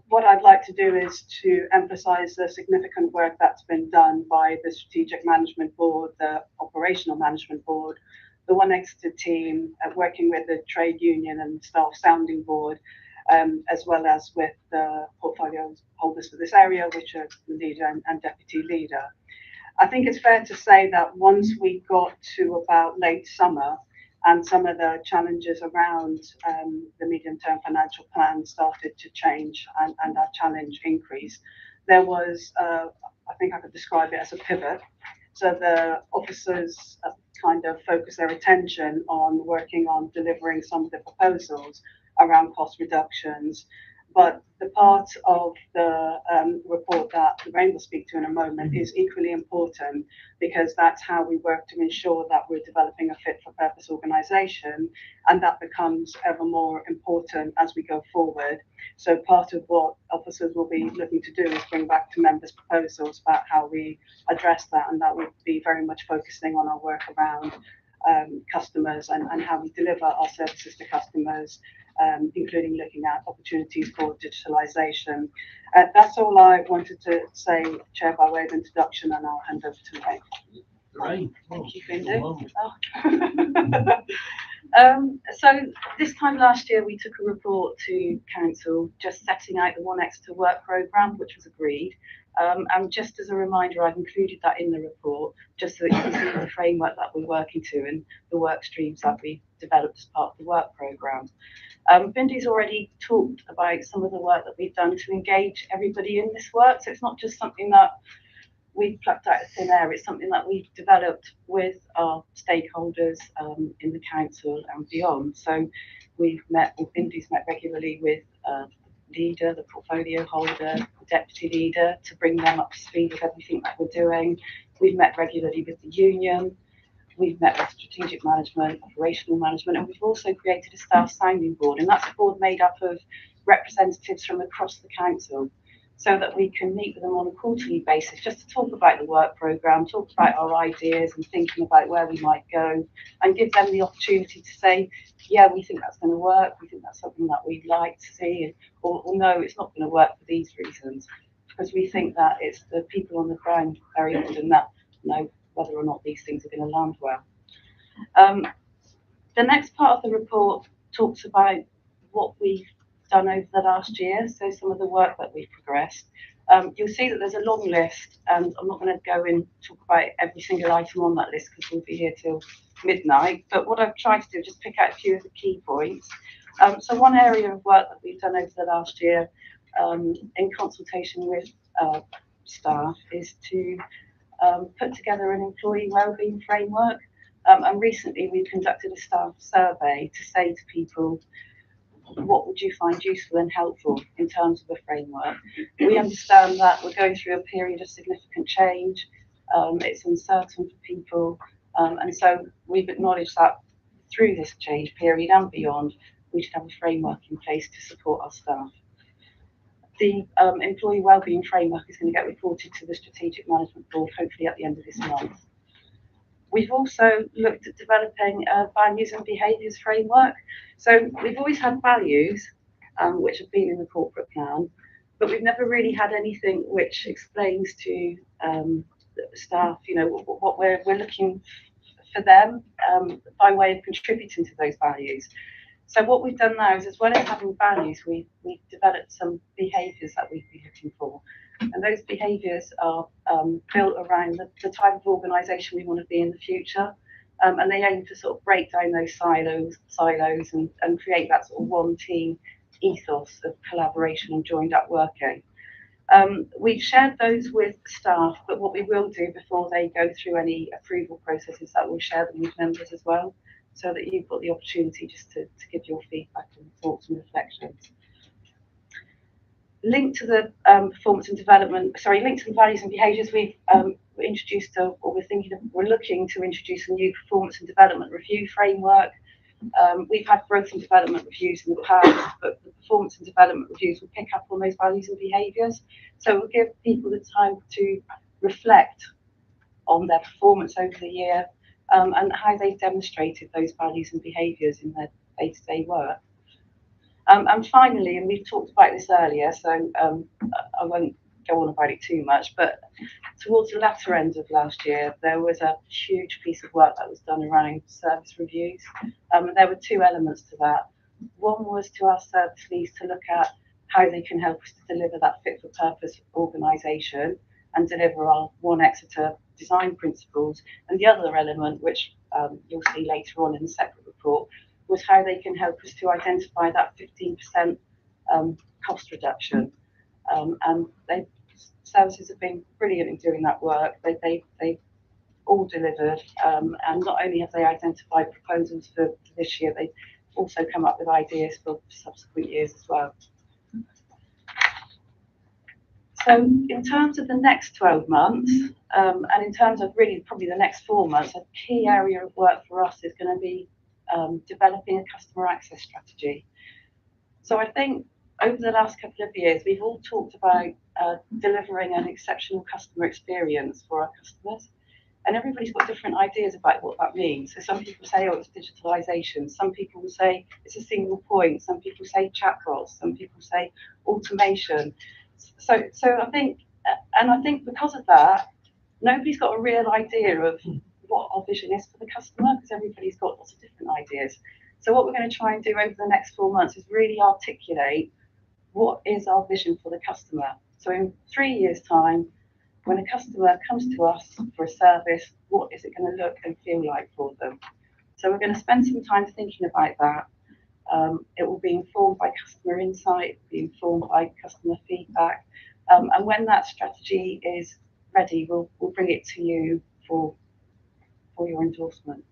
what I'd like to do is to emphasise the significant work that's been done by the Strategic Management Board, the Operational Management Board, the One Exeter team, working with the Trade Union and Staff Sounding Board, as well as with the portfolio holders for this area, which are the leader and deputy leader. I think it's fair to say that once we got to about late summer, and some of the challenges around the medium-term financial plan started to change and our challenge increased, there was, I think I could describe it as a pivot. So the officers kind of focused their attention on working on delivering some of the proposals around cost reductions. But the part of the report that Lorraine will speak to in a moment is equally important, because that's how we work to ensure that we're developing a fit-for-purpose organisation, and that becomes ever more important as we go forward. So part of what officers will be looking to do is bring back to members proposals about how we address that, and that will be very much focusing on our work around customers and how we deliver our services to customers, including looking at opportunities for digitalisation. That's all I wanted to say, Chair, by way of introduction, and I'll hand over to Lorraine. Lorraine. Thank you, Bindu. So this time last year, we took a report to Council just setting out the One Exeter work programme, which was agreed. And just as a reminder, I've included that in the report, just so that you can see the framework that we're working to and the work streams that we developed as part of the work programme. Bindu's already talked about some of the work that we've done to engage everybody in this work. So it's not just something that we've plucked out of thin air, it's something that we've developed with our stakeholders in the council and beyond. So we've met, or Bindu's met regularly with leader, the portfolio holder, the deputy leader, to bring them up to speed with everything that we're doing. We've met regularly with the union. We've met with strategic management, operational management, and we've also created a staff sounding board. And that's a board made up of representatives from across the council, so that we can meet with them on a quarterly basis just to talk about the work programme, talk about our ideas and thinking about where we might go, and give them the opportunity to say, yeah, we think that's going to work, we think that's something that we'd like to see, or no, it's not going to work for these reasons, because we think that it's the people on the ground very often that know whether or not these things are going to land well. The next part of the report talks about what we've done over the last year, so some of the work that we've progressed. You'll see that there's a long list, and I'm not going to go and talk about every single item on that list because we'll be here till midnight, but what I've tried to do is just pick out a few of the key points. So one area of work that we've done over the last year, in consultation with staff, is to put together an employee wellbeing framework, and recently we conducted a staff survey to say to people, what would you find useful and helpful in terms of a framework? We understand that we're going through a period of significant change. It's uncertain for people, and so we've acknowledged that through this change period and beyond, we should have a framework in place to support our staff. The employee wellbeing framework is going to get reported to the Strategic Management Board, hopefully at the end of this month. We've also looked at developing a values and behaviours framework. So we've always had values, which have been in the corporate plan, but we've never really had anything which explains to staff, you know, what we're looking for them by way of contributing to those values. So what we've done now is, as well as having values, we've developed some behaviours that we'd be looking for. And those behaviours are built around the type of organisation we want to be in the future. And they aim to sort of break down those silos and create that sort of one team ethos of collaboration and joined up working. We've shared those with staff, but what we will do before they go through any approval processes, that we'll share them with members as well, so that you've got the opportunity just to give your feedback and thoughts and reflections. Linked to the performance and development, linked to the values and behaviours, we've introduced, we're looking to introduce a new performance and development review framework. We've had growth and development reviews in the past, but the performance and development reviews will pick up on those values and behaviours. So we'll give people the time to reflect on their performance over the year and how they've demonstrated those values and behaviours in their day-to-day work. And finally, and we've talked about this earlier, so I won't go on about it too much, but towards the latter end of last year, there was a huge piece of work that was done around service reviews. And there were two elements to that. One was to ask service leads to look at how they can help us to deliver that fit for purpose organisation and deliver our One Exeter design principles. And the other element, which you'll see later on in the separate report, was how they can help us to identify that 15% cost reduction. And services have been brilliant in doing that work. They all delivered, and not only have they identified proposals for this year, they've also come up with ideas for subsequent years as well. So in terms of the next 12 months, and in terms of really probably the next 4 months, a key area of work for us is going to be developing a customer access strategy. So I think over the last couple of years, we've all talked about delivering an exceptional customer experience for our customers. And everybody's got different ideas about what that means. So some people say, oh, it's digitalisation. Some people will say it's a single point. Some people say chatbots. Some people say automation. So I think because of that, nobody's got a real idea of what our vision is for the customer, because everybody's got lots of different ideas. So what we're going to try and do over the next 4 months is really articulate what is our vision for the customer. So in 3 years' time, when a customer comes to us for a service, what is it going to look and feel like for them? So we're going to spend some time thinking about that. It will be informed by customer insight, it will be informed by customer feedback. And when that strategy is ready, we'll bring it to you for your endorsement.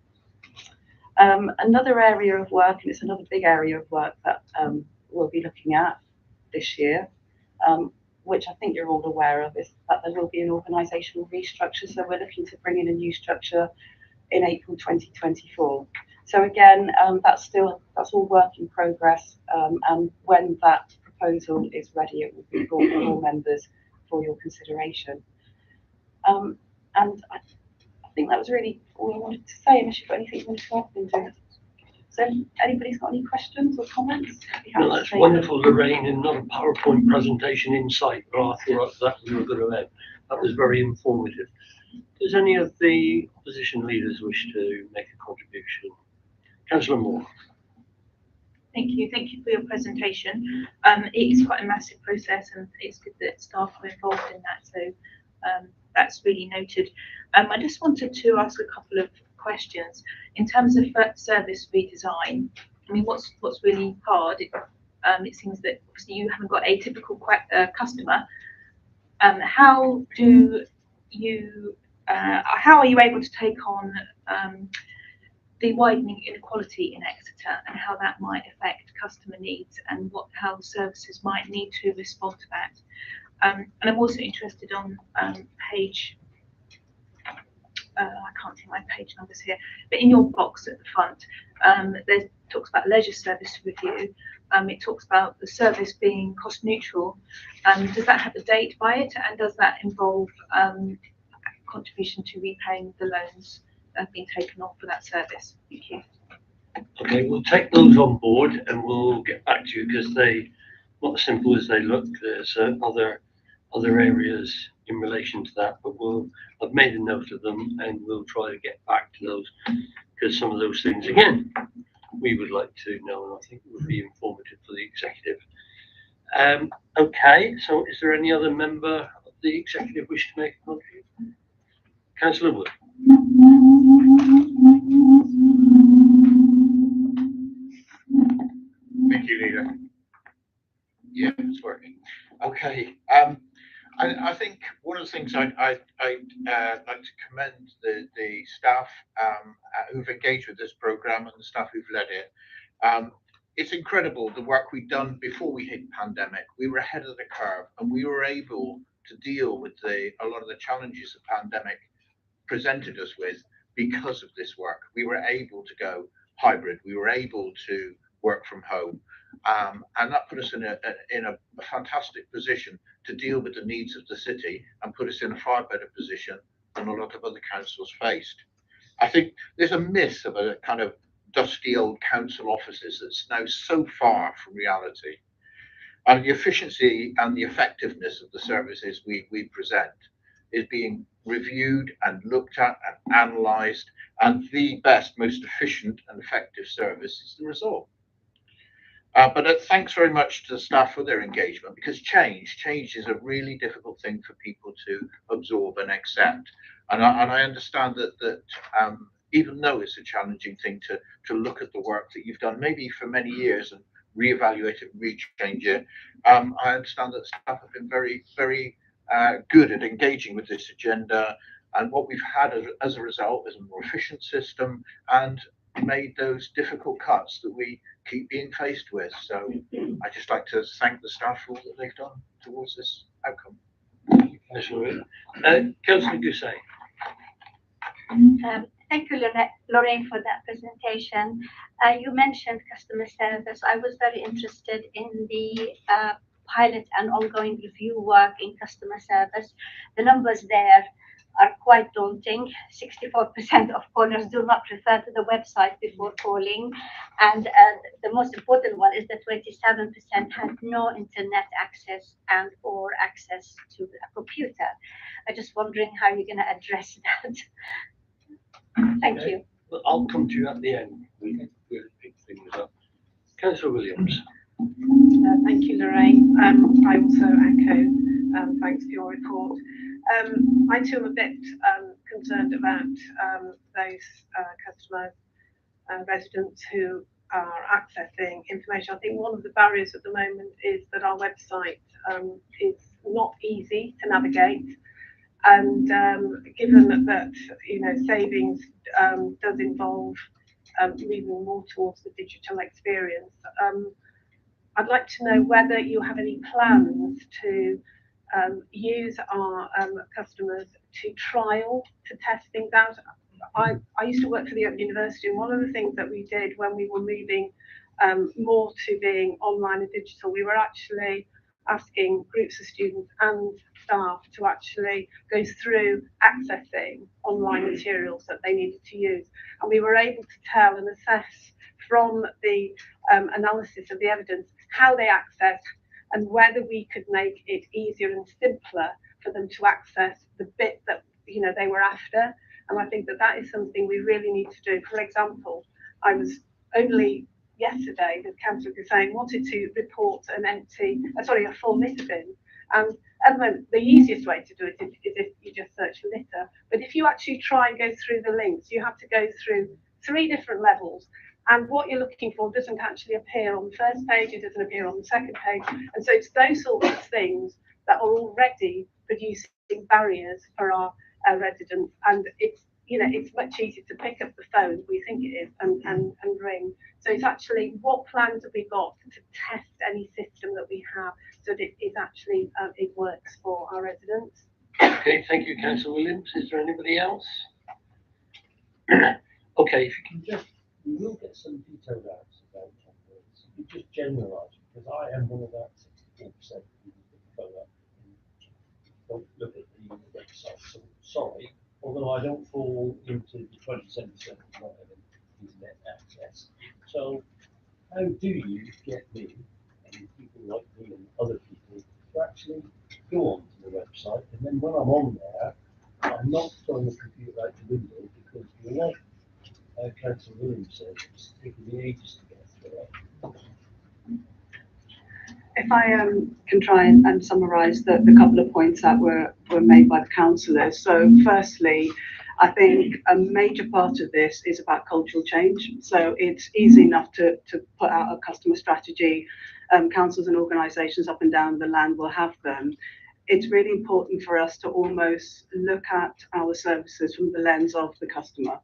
Another area of work, and it's another big area of work that we'll be looking at this year, which I think you're all aware of, is that there will be an organisational restructure. So we're looking to bring in a new structure in April 2024. So again, that's all work in progress. And when that proposal is ready, it will be brought to all members for your consideration. And I think that was really all I wanted to say, unless you've got anything you want to add into it. So anybody's got any questions or comments? No, that's wonderful, Lorraine, and not a PowerPoint presentation in sight, but I thought that we were going to have. That was very informative. Does any of the opposition leaders wish to make a contribution? Councillor Moore. Thank you for your presentation. It is quite a massive process, and it's good that staff are involved in that. So that's really noted. I just wanted to ask a couple of questions in terms of service redesign. I mean, what's really hard? It seems that obviously you haven't got a typical customer. How are you able to take on the widening inequality in Exeter and how that might affect customer needs and how services might need to respond to that. And I'm also interested on page, I can't see my page numbers here, but in your box at the front, there talks about leisure service review. It talks about the service being cost neutral. Does that have a date by it, and does that involve contribution to repaying the loans that have been taken off for that service? Thank you. Okay, we'll take those on board and we'll get back to you because they, not as simple as they look. There's other areas in relation to that, but I've made a note of them and we'll try to get back to those because some of those things, again, we would like to know and I think it would be informative for the executive. Okay, so is there any other member of the executive wish to make a contribution? Councillor Wood. Thank you, Leader. Yeah, it's working. Okay. I think one of the things I'd like to commend the staff who've engaged with this programme and the staff who've led it. It's incredible the work we've done before we hit pandemic. We were ahead of the curve and we were able to deal with a lot of the challenges the pandemic presented us with because of this work. We were able to go hybrid. We were able to work from home. And that put us in a fantastic position to deal with the needs of the city and put us in a far better position than a lot of other councils faced. I think there's a myth of a kind of dusty old council offices that's now so far from reality. And the efficiency and the effectiveness of the services we present is being reviewed and looked at and analysed, and the best, most efficient and effective service is the result. But thanks very much to the staff for their engagement, because change is a really difficult thing for people to absorb and accept. And I understand that even though it's a challenging thing to look at the work that you've done, maybe for many years, and reevaluate it, rechange it, I understand that staff have been very, very good at engaging with this agenda. And what we've had as a result is a more efficient system and made those difficult cuts that we keep being faced with. So I just like to thank the staff for all that they've done towards this outcome. Councillor Gousset. Thank you, Lorraine, for that presentation. You mentioned customer service. I was very interested in the pilot and ongoing review work in customer service. The numbers there are quite daunting. 64% of callers do not refer to the website before calling. And the most important one is that 27% had no internet access and or access to a computer. I'm just wondering how you're going to address that. Thank you. Well, I'll come to you at the end. We'll pick things up. Councillor Williams. Thank you, Lorraine. I also echo thanks for your report. I too am a bit concerned about those customers, residents who are accessing information. I think one of the barriers at the moment is that our website is not easy to navigate. And given that savings does involve moving more towards the digital experience, I'd like to know whether you have any plans to use our customers to trial, to test things out. I used to work for the Open University, and one of the things that we did when we were moving more to being online and digital, we were actually asking groups of students and staff to actually go through accessing online materials that they needed to use. And we were able to tell and assess from the analysis of the evidence how they access and whether we could make it easier and simpler for them to access the bit that they were after. And I think that is something we really need to do. For example, I was only yesterday that Councillor Gousset wanted to report a full litter bin. And at the moment, the easiest way to do it is if you just search for litter. But if you actually try and go through the links, you have to go through 3 different levels. And what you're looking for doesn't actually appear on the first page, it doesn't appear on the second page. And so it's those sorts of things that are already producing barriers for our residents. And it's, you know, it's much easier to pick up the phone, we think it is, and ring. So it's actually, what plans have we got to test any system that we have so that it actually, it works for our residents? Okay, thank you, Councillor Williams. Is there anybody else? Okay, if you can just, we will get some detailed answers about this. You just generalise, because I am one of that 64% who go up and don't look at the website. So sorry, although I don't fall into the 27% of not having internet access. So how do you get me and people like me and other people to actually go onto the website, and then when I'm on there, I'm not throwing the computer out the window, because like Councillor Williams said, it's taking me ages to get through it. If I can try and summarise the couple of points that were made by the councillors. So firstly, I think a major part of this is about cultural change. So it's easy enough to put out a customer strategy. Councils and organisations up and down the land will have them. It's really important for us to almost look at our services from the lens of the customer,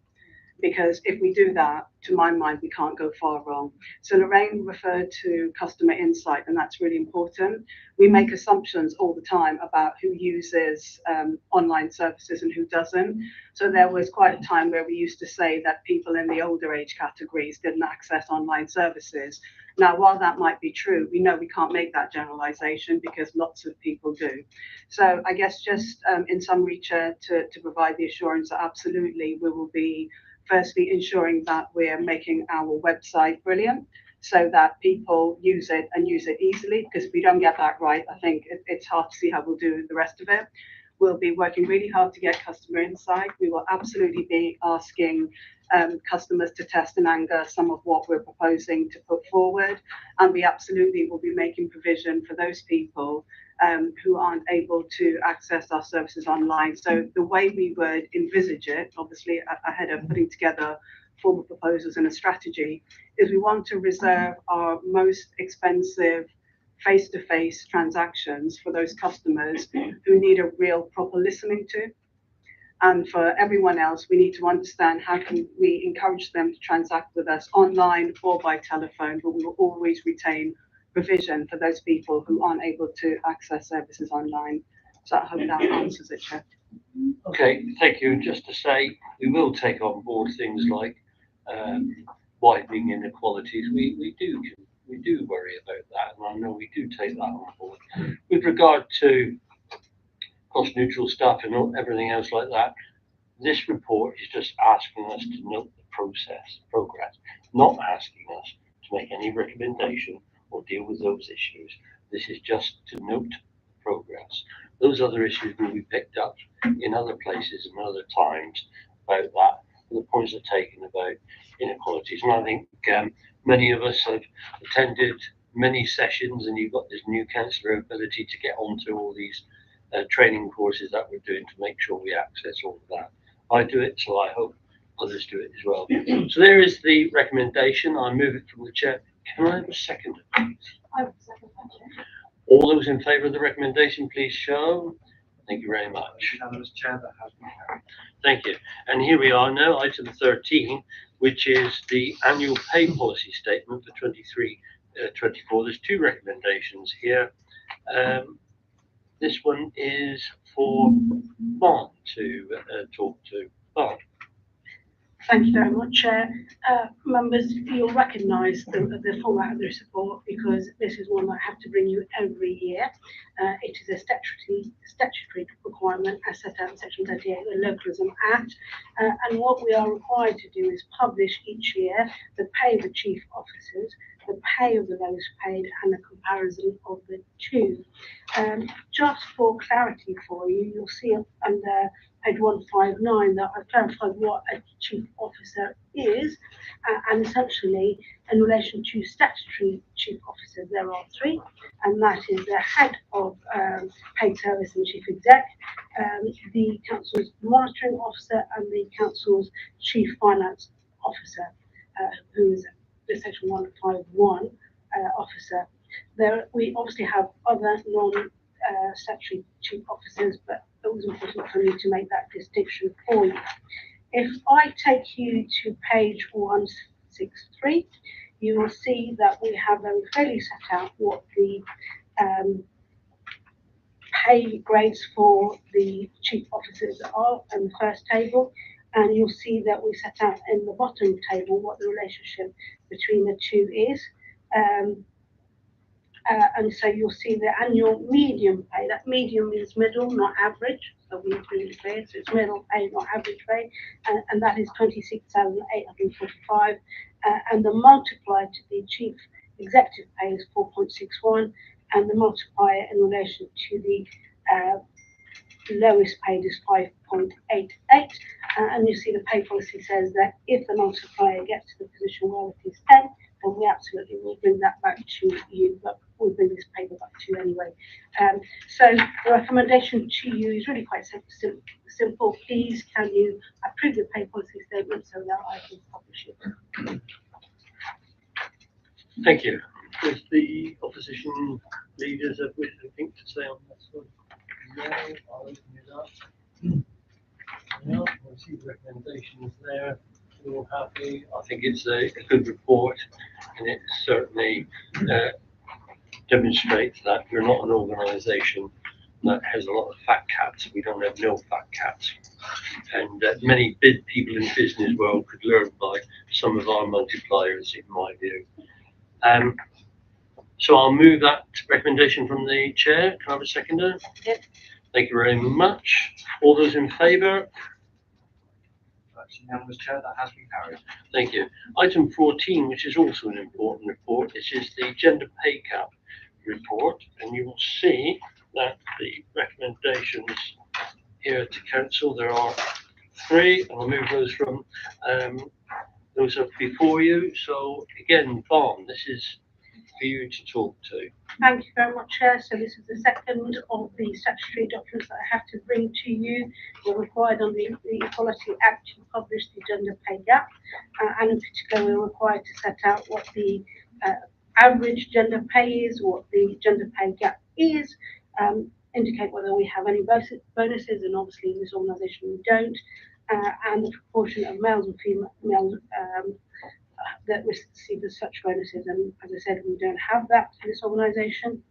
because if we do that, to my mind, we can't go far wrong. So Lorraine referred to customer insight, and that's really important. We make assumptions all the time about who uses online services and who doesn't. So there was quite a time where we used to say that people in the older age categories didn't access online services. Now, while that might be true, we know we can't make that generalization, because lots of people do. So I guess just in summary, Chair, to provide the assurance that absolutely we will be firstly ensuring that we're making our website brilliant so that people use it and use it easily, because if we don't get that right, I think it's hard to see how we'll do the rest of it. We'll be working really hard to get customer insight. We will absolutely be asking customers to test in anger some of what we're proposing to put forward, and we absolutely will be making provision for those people who aren't able to access our services online. So the way we would envisage it, obviously ahead of putting together formal proposals and a strategy, is we want to reserve our most expensive face-to-face transactions for those customers who need a real proper listening to. And for everyone else, we need to understand how can we encourage them to transact with us online or by telephone, but we will always retain provision for those people who aren't able to access services online. So I hope that answers it, Chair. Okay, thank you. And just to say, we will take on board things like widening inequalities. We do worry about that, and I know we do take that on board. With regard to cost neutral stuff and everything else like that, this report is just asking us to note the progress, not asking us to make any recommendation or deal with those issues. This is just to note progress. Those other issues will be picked up in other places and other times about that. The points are taken about inequalities, and I think many of us have attended many sessions, and you've got this new councillor ability to get onto all these training courses that we're doing to make sure we access all of that. I do it, so I hope others do it as well. So there is the recommendation. I move it from the chair. Can I have a second, please? I would second that, Chair. All those in favour of the recommendation, please show. Thank you very much. Chair, that has been carried. Thank you. And here we are now, item 13, which is the annual pay policy statement for 23-24. There's two recommendations here. This one is for Bart to talk to. Bart. Thank you very much, Chair. Members, you'll recognise the format of this report, because this is one that I have to bring you every year. It is a statutory requirement as set out in Section 38 of the Localism Act. And what we are required to do is publish each year the pay of the chief officers, the pay of the lowest paid, and a comparison of the two. Just for clarity for you, you'll see under page 159 that I've clarified what a chief officer is, and essentially in relation to statutory chief officers there are three, and that is the head of paid service and chief exec, the council's monitoring officer, and the council's chief finance officer, who is the section 151 officer. We obviously have other non-statutory chief officers, but it was important for me to make that distinction for you. If I take you to page 163, you will see that we have very clearly set out what the pay grades for the chief officers are in the first table, and you'll see that we set out in the bottom table what the relationship between the two is. And so you'll see the annual median pay. That median means middle, not average. So we really clear. So it's middle pay, not average pay, and that is 26,845. And the multiplier to the chief executive pay is 4.61, and the multiplier in relation to the lowest paid is 5.88. And you see the pay policy says that if the multiplier gets to the position where it is 10, then we absolutely will bring that back to you, but we'll bring this paper back to you anyway. So the recommendation to you is really quite simple. Please, can you approve the pay policy statement so that I can publish it? Thank you. Does the opposition leaders have anything to say on this one? No, I'll open it up. No, we'll see the recommendations there. We're all happy. I think it's a good report, and it certainly demonstrates that we're not an organisation that has a lot of fat cats. We don't have no fat cats, and many big people in the business world could learn by some of our multipliers, in my view. So I'll move that recommendation from the chair. Can I have a seconder? Yep. Thank you very much. All those in favour? That's unanimous, Chair. That has been carried. Thank you. Item 14, which is also an important report, this is the gender pay gap report, and you will see that the recommendations here to council, there are 3, and I'll move those from those up before you. So again, Barn, this is for you to talk to. Thank you very much, Chair. So this is the second of the statutory documents that I have to bring to you. We're required on the Equality Act to publish the gender pay gap, and in particular we're required to set out what the average gender pay is, what the gender pay gap is, indicate whether we have any bonuses, and obviously in this organisation we don't, and the proportion of males and females that receive such bonuses, and as I said, we don't have that in this organisation.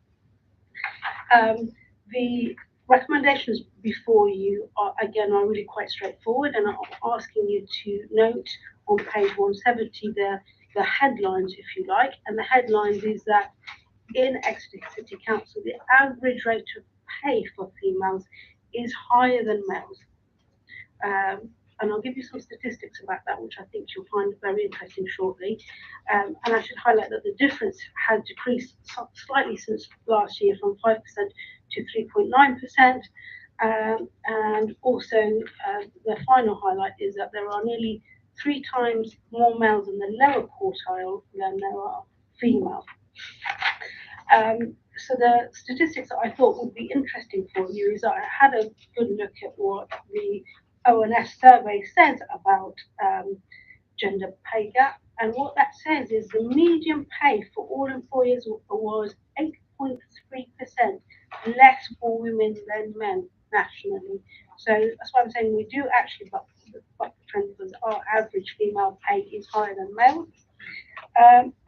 The recommendations before you are really quite straightforward, and I'm asking you to note on page 170 the headlines, if you like, and the headlines is that in Exeter City Council the average rate of pay for females is higher than males. And I'll give you some statistics about that, which I think you'll find very interesting shortly. And I should highlight that the difference has decreased slightly since last year from 5% to 3.9%. And also the final highlight is that there are nearly 3 times more males in the lower quartile than there are females. So the statistics that I thought would be interesting for you is that I had a good look at what the ONS survey says about gender pay gap, and what that says is the median pay for all employers was 8.3% less for women than men nationally. So that's why I'm saying we do actually buck the trend, because our average female pay is higher than male.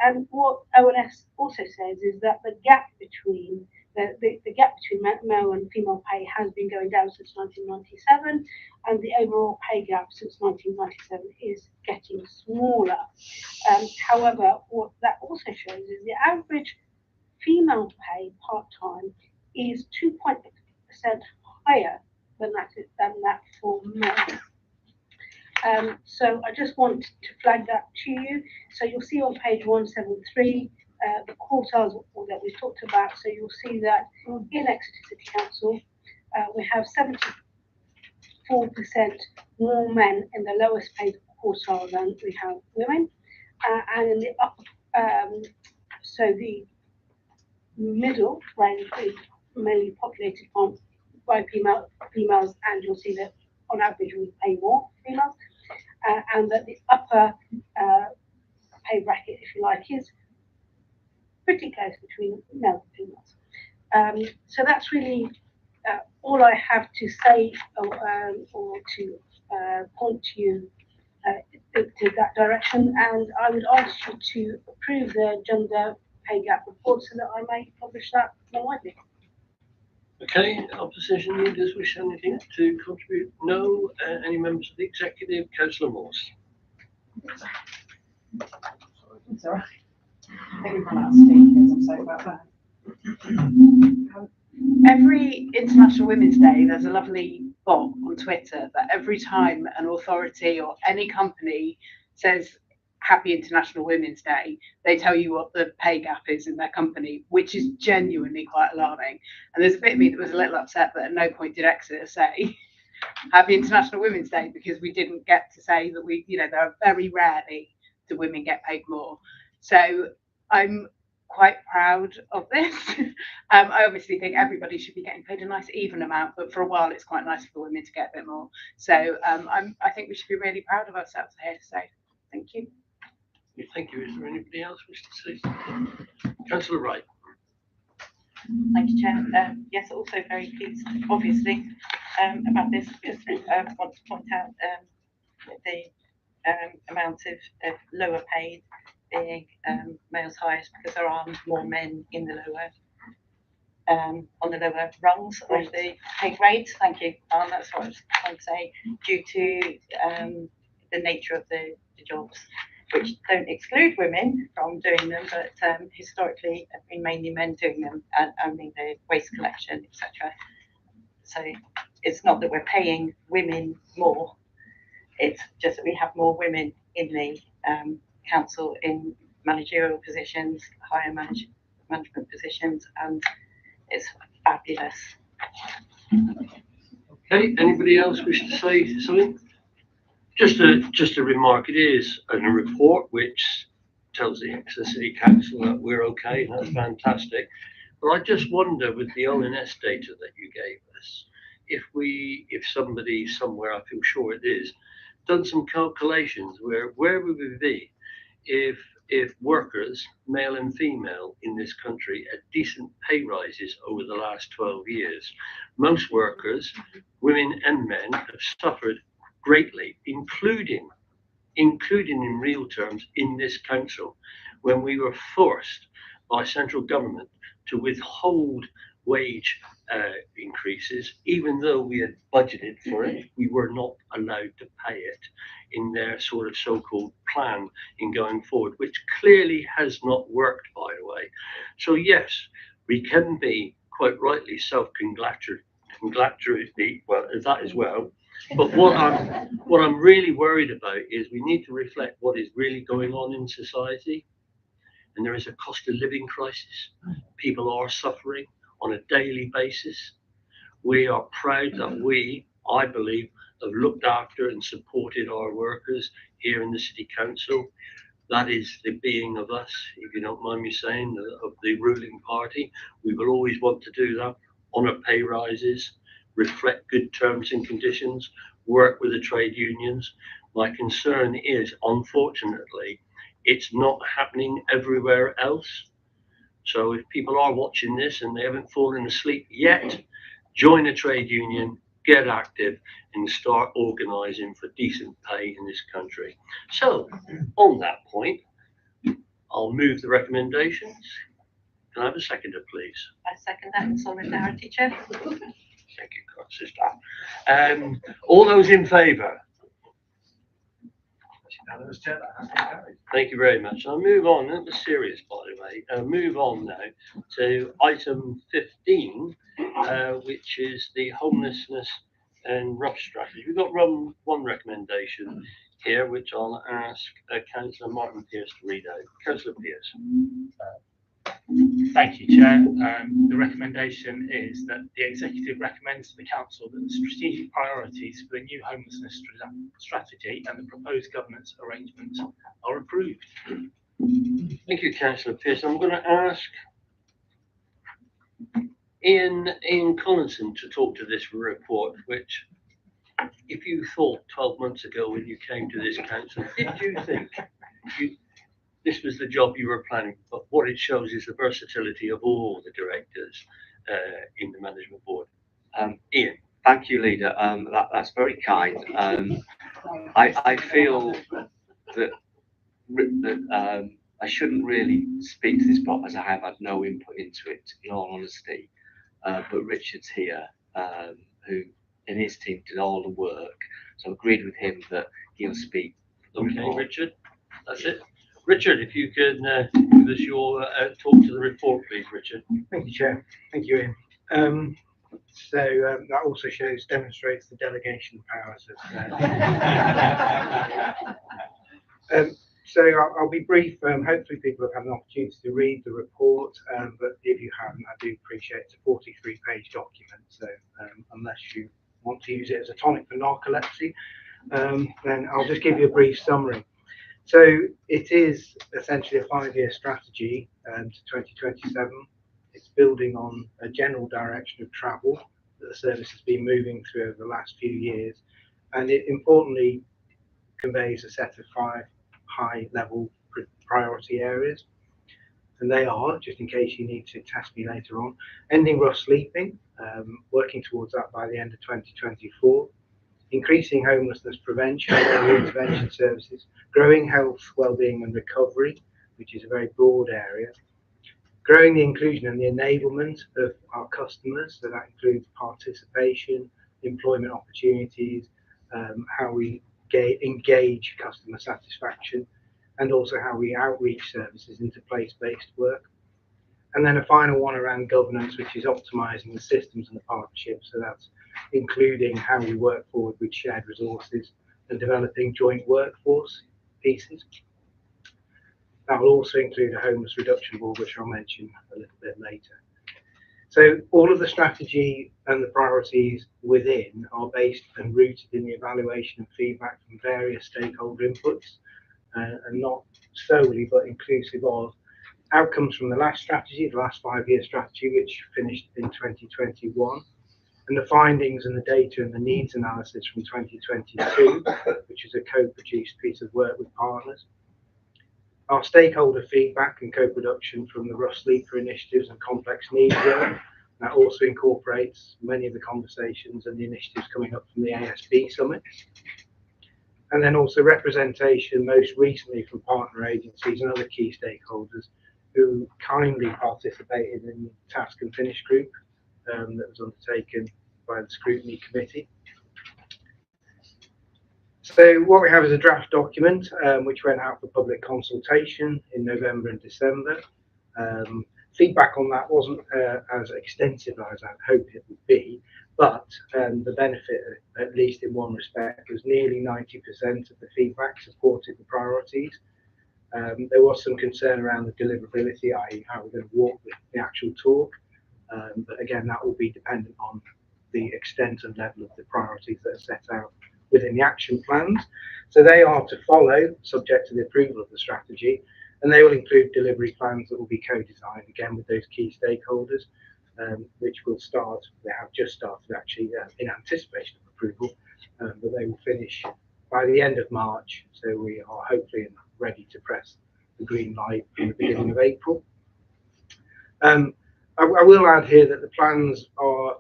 And what ONS also says is that the gap between male and female pay has been going down since 1997, and the overall pay gap since 1997 is getting smaller. However, what that also shows is the average female pay part-time is 2.6% higher than that for men. So I just want to flag that to you. So you'll see on page 173 the quartiles that we talked about. So you'll see that in Exeter City Council we have 74% more men in the lowest paid quartile than we have women, and in the upper, so the middle range is mainly populated by females, and you'll see that on average we pay more females. And that the upper pay bracket, if you like, is pretty close between males and females. So that's really all I have to say or to point you to that direction, and I would ask you to approve the gender pay gap report so that I may publish that more widely. Okay, opposition leaders wish anything to contribute? No. Any members of the executive? Councillor Morse. It's all right. I think we've run out of speakers. I'm sorry about that. Every International Women's Day, there's a lovely bot on Twitter that every time an authority or any company says Happy International Women's Day, they tell you what the pay gap is in their company, which is genuinely quite alarming. And there's a bit of me that was a little upset that at no point did Exeter say Happy International Women's Day, because we didn't get to say that there are very rarely do women get paid more. So I'm quite proud of this. I obviously think everybody should be getting paid a nice even amount, but for a while it's quite nice for women to get a bit more. So I think we should be really proud of ourselves here today. Thank you. Thank you. Is there anybody else wish to say something? Councillor Wright. Thank you, Chair. Yes, also very pleased, obviously, about this, because I want to point out the amount of lower paid being males highest, because there are more men in the lower on the lower rungs of the pay grades. Thank you. That's what I was trying to say, due to the nature of the jobs, which don't exclude women from doing them, but historically have been mainly men doing them, and owning the waste collection, etc. So it's not that we're paying women more, it's just that we have more women in the council in managerial positions, higher management positions, and it's fabulous. Okay, anybody else wish to say something? Just a remark, it is a report which tells the Exeter City Council that we're okay, and that's fantastic. But I just wonder, with the ONS data that you gave us, if somebody somewhere, I feel sure it is, done some calculations where would we be if workers, male and female, in this country had decent pay rises over the last 12 years. Most workers, women and men, have suffered greatly, including in real terms in this council, when we were forced by central government to withhold wage increases, even though we had budgeted for it. We were not allowed to pay it in their sort of so-called plan in going forward, which clearly has not worked, by the way. So yes, we can be quite rightly self-congratulatory, well, that as well. But what I'm really worried about is we need to reflect what is really going on in society. And there is a cost of living crisis. People are suffering on a daily basis. We are proud that we, I believe, have looked after and supported our workers here in the City Council. That is the being of us, if you don't mind me saying, of the ruling party. We will always want to do that, honour pay rises, reflect good terms and conditions, work with the trade unions. My concern is, unfortunately, it's not happening everywhere else. So if people are watching this and they haven't fallen asleep yet, join a trade union, get active, and start organising for decent pay in this country. So on that point, I'll move the recommendations. Can I have a seconder, please? I second that in solidarity, Chair. Thank you, sister. All those in favour? Thank you very much. I'll move on. That was serious, by the way. Move on now to item 15, which is the homelessness and rough strategy. We've got one recommendation here, which I'll ask Councillor Martin Pearce to read out. Councillor Pearce. Thank you, Chair. The recommendation is that the Executive recommends to the Council that the strategic priorities for the new homelessness strategy and the proposed governance arrangements are approved. Thank you, Councillor Pearce. I'm going to ask Ian Collinson to talk to this report, which, if you thought 12 months ago when you came to this council, did you think this was the job you were planning? But what it shows is the versatility of all the directors in the management board. Ian. Thank you, leader. That's very kind. I feel that I shouldn't really speak to this prop as I have had no input into it, in all honesty. But Richard's here, who in his team did all the work, so I agreed with him that he'll speak. Okay, Richard, that's it. Richard, if you can give us your talk to the report, please, Richard. Thank you, Chair. Thank you, Ian. That also demonstrates the delegation powers of. I'll be brief. Hopefully, people have had an opportunity to read the report, but if you haven't, I do appreciate it's a 43-page document. So unless you want to use it as a tonic for narcolepsy, then I'll just give you a brief summary. So it is essentially a 5-year strategy to 2027. It's building on a general direction of travel that the service has been moving through over the last few years, and it importantly conveys a set of 5 high-level priority areas. And they are, just in case you need to test me later on, ending rough sleeping, working towards that by the end of 2024, increasing homelessness prevention, early intervention services, growing health, wellbeing and recovery, which is a very broad area, growing the inclusion and the enablement of our customers, so that includes participation, employment opportunities, how we engage customer satisfaction, and also how we outreach services into place-based work. And then a final one around governance, which is optimizing the systems and the partnerships. So that's including how we work forward with shared resources and developing joint workforce pieces. That will also include a homeless reduction board, which I'll mention a little bit later. So all of the strategy and the priorities within are based and rooted in the evaluation and feedback from various stakeholder inputs, and not solely, but inclusive of outcomes from the last strategy, the last 5-year strategy, which finished in 2021, and the findings and the data and the needs analysis from 2022, which is a co-produced piece of work with partners. Our stakeholder feedback and co-production from the rough sleeper initiatives and complex needs work. That also incorporates many of the conversations and the initiatives coming up from the ASB summit. And then also representation, most recently from partner agencies and other key stakeholders who kindly participated in the task and finish group that was undertaken by the scrutiny committee. So what we have is a draft document which went out for public consultation in November and December. Feedback on that wasn't as extensive as I'd hoped it would be, but the benefit, at least in one respect, was nearly 90% of the feedback supported the priorities. There was some concern around the deliverability, i.e. how we're going to walk the actual talk, but again, that will be dependent on the extent and level of the priorities that are set out within the action plans. So they are to follow, subject to the approval of the strategy, and they will include delivery plans that will be co-designed, again, with those key stakeholders, which will start, they have just started actually in anticipation of approval, but they will finish by the end of March, so we are hopefully ready to press the green light in the beginning of April. I will add here that the plans are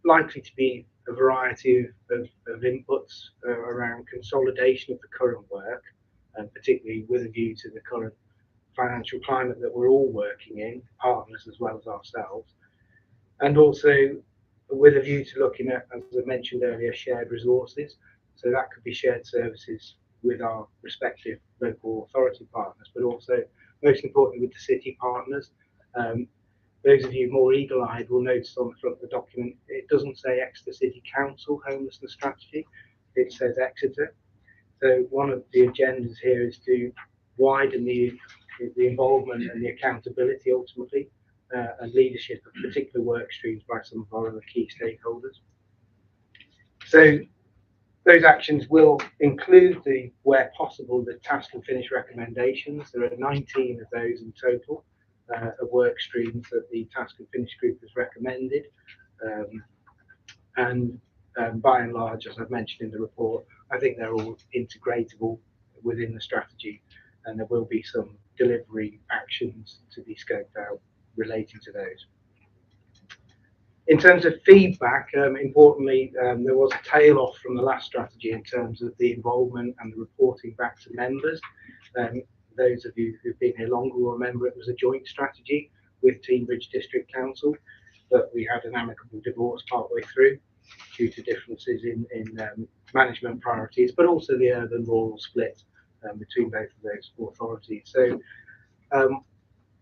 likely to be a variety of inputs around consolidation of the current work, and particularly with a view to the current financial climate that we're all working in, partners as well as ourselves, and also with a view to looking at, as I mentioned earlier, shared resources. So that could be shared services with our respective local authority partners, but also, most importantly, with the city partners. Those of you more eagle-eyed will notice on the front of the document, it doesn't say Exeter City Council Homelessness Strategy, it says Exeter. So one of the agendas here is to widen the involvement and the accountability ultimately, and leadership of particular work streams by some of our other key stakeholders. So those actions will include where possible, the task and finish recommendations. There are 19 of those in total. Of work streams that the task and finish group has recommended, and by and large, as I've mentioned in the report, I think they're all integratable within the strategy, and there will be some delivery actions to be scoped out relating to those. In terms of feedback, importantly, there was a tail off from the last strategy in terms of the involvement and the reporting back to members. Those of you who've been here longer will remember it was a joint strategy with Teambridge District Council, but we had an amicable divorce partway through due to differences in management priorities, but also the urban-rural split between both of those authorities. So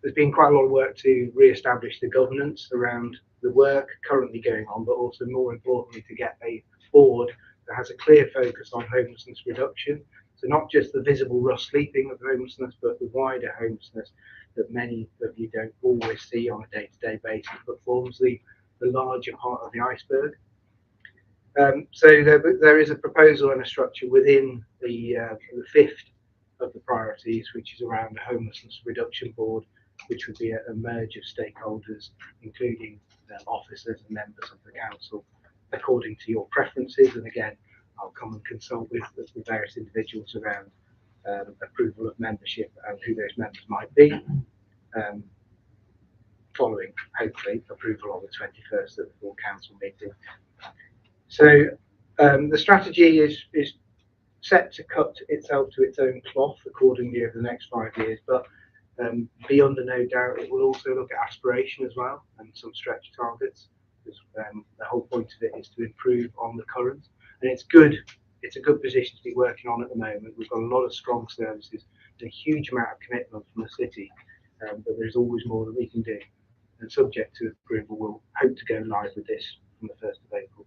there's been quite a lot of work to re-establish the governance around the work currently going on, but also more importantly to get a board that has a clear focus on homelessness reduction. So not just the visible rough sleeping of homelessness, but the wider homelessness that many of you don't always see on a day-to-day basis, but forms the larger part of the iceberg. So there is a proposal and a structure within the fifth of the priorities, which is around a homelessness reduction board, which would be a merge of stakeholders, including officers and members of the council, according to your preferences. And again, I'll come and consult with the various individuals around approval of membership and who those members might be, following, hopefully, approval on the 21st of the full council meeting. So the strategy is set to cut itself to its own cloth accordingly over the next 5 years, but be under no doubt it will also look at aspiration as well and some stretch targets, because the whole point of it is to improve on the current. And it's a good position to be working on at the moment. We've got a lot of strong services and a huge amount of commitment from the city, but there's always more that we can do. And subject to approval, we'll hope to go live with this from the 1st of April.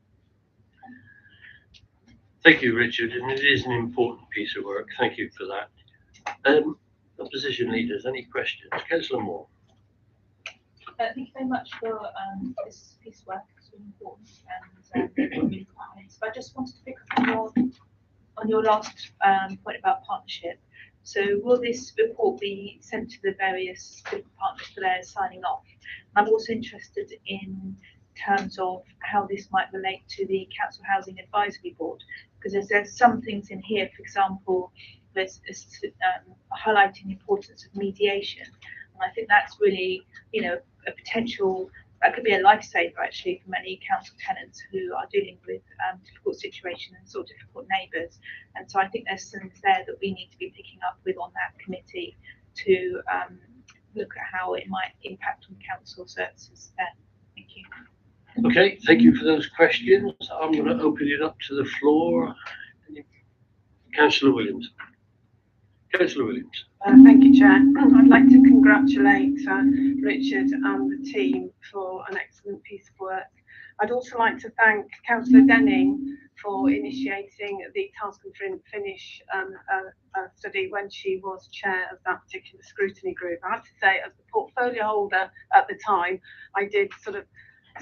Thank you, Richard, and it is an important piece of work. Thank you for that. Opposition leaders, any questions? Councillor Moore. Thank you very much for this piece of work. It's really important and really quite. So I just wanted to pick up on your last point about partnership. So will this report be sent to the various political partners for their signing off? I'm also interested in terms of how this might relate to the Council Housing Advisory Board, because there's some things in here, for example, there's highlighting the importance of mediation, and I think that's really, you know, a potential that could be a lifesaver actually for many council tenants who are dealing with difficult situations or difficult neighbours. And so I think there's things there that we need to be picking up with on that committee to look at how it might impact on council services there. Thank you. Okay, thank you for those questions. I'm going to open it up to the floor. Councillor Williams. Councillor Williams. Thank you, Chair. I'd like to congratulate Richard and the team for an excellent piece of work. I'd also like to thank Councillor Denning for initiating the task and finish study when she was chair of that particular scrutiny group. I have to say, as the portfolio holder at the time, I did sort of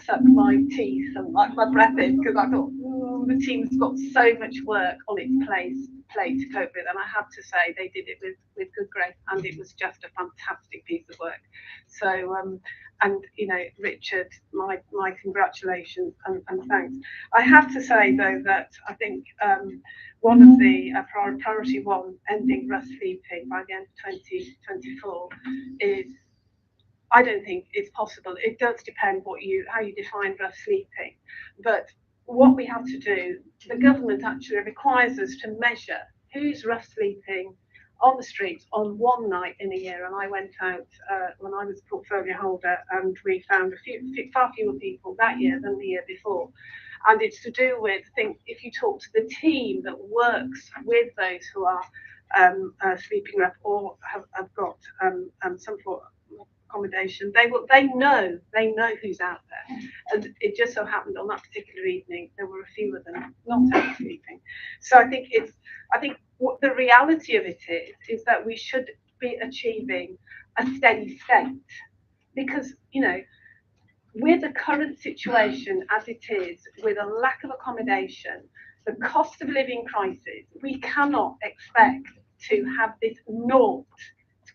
suck my teeth and like my breath in, because I thought the team's got so much work on its plate to cope with, and I have to say they did it with good grace, and it was just a fantastic piece of work. So and you know, Richard, my congratulations and thanks. I have to say though that I think one of the priority one, ending rough sleeping by the end of 2024, is, I don't think it's possible. It does depend how you define rough sleeping. But what we have to do, the government actually requires us to measure who's rough sleeping on the streets on one night in a year. And I went out when I was portfolio holder, and we found far fewer people that year than the year before. And it's to do with, I think, if you talk to the team that works with those who are sleeping rough or have got some sort of accommodation, they know who's out there, and it just so happened on that particular evening there were a few of them not out sleeping. So I think what the reality of it is that we should be achieving a steady state, because you know, with the current situation as it is, with a lack of accommodation, the cost of living crisis, we cannot expect to have this naught.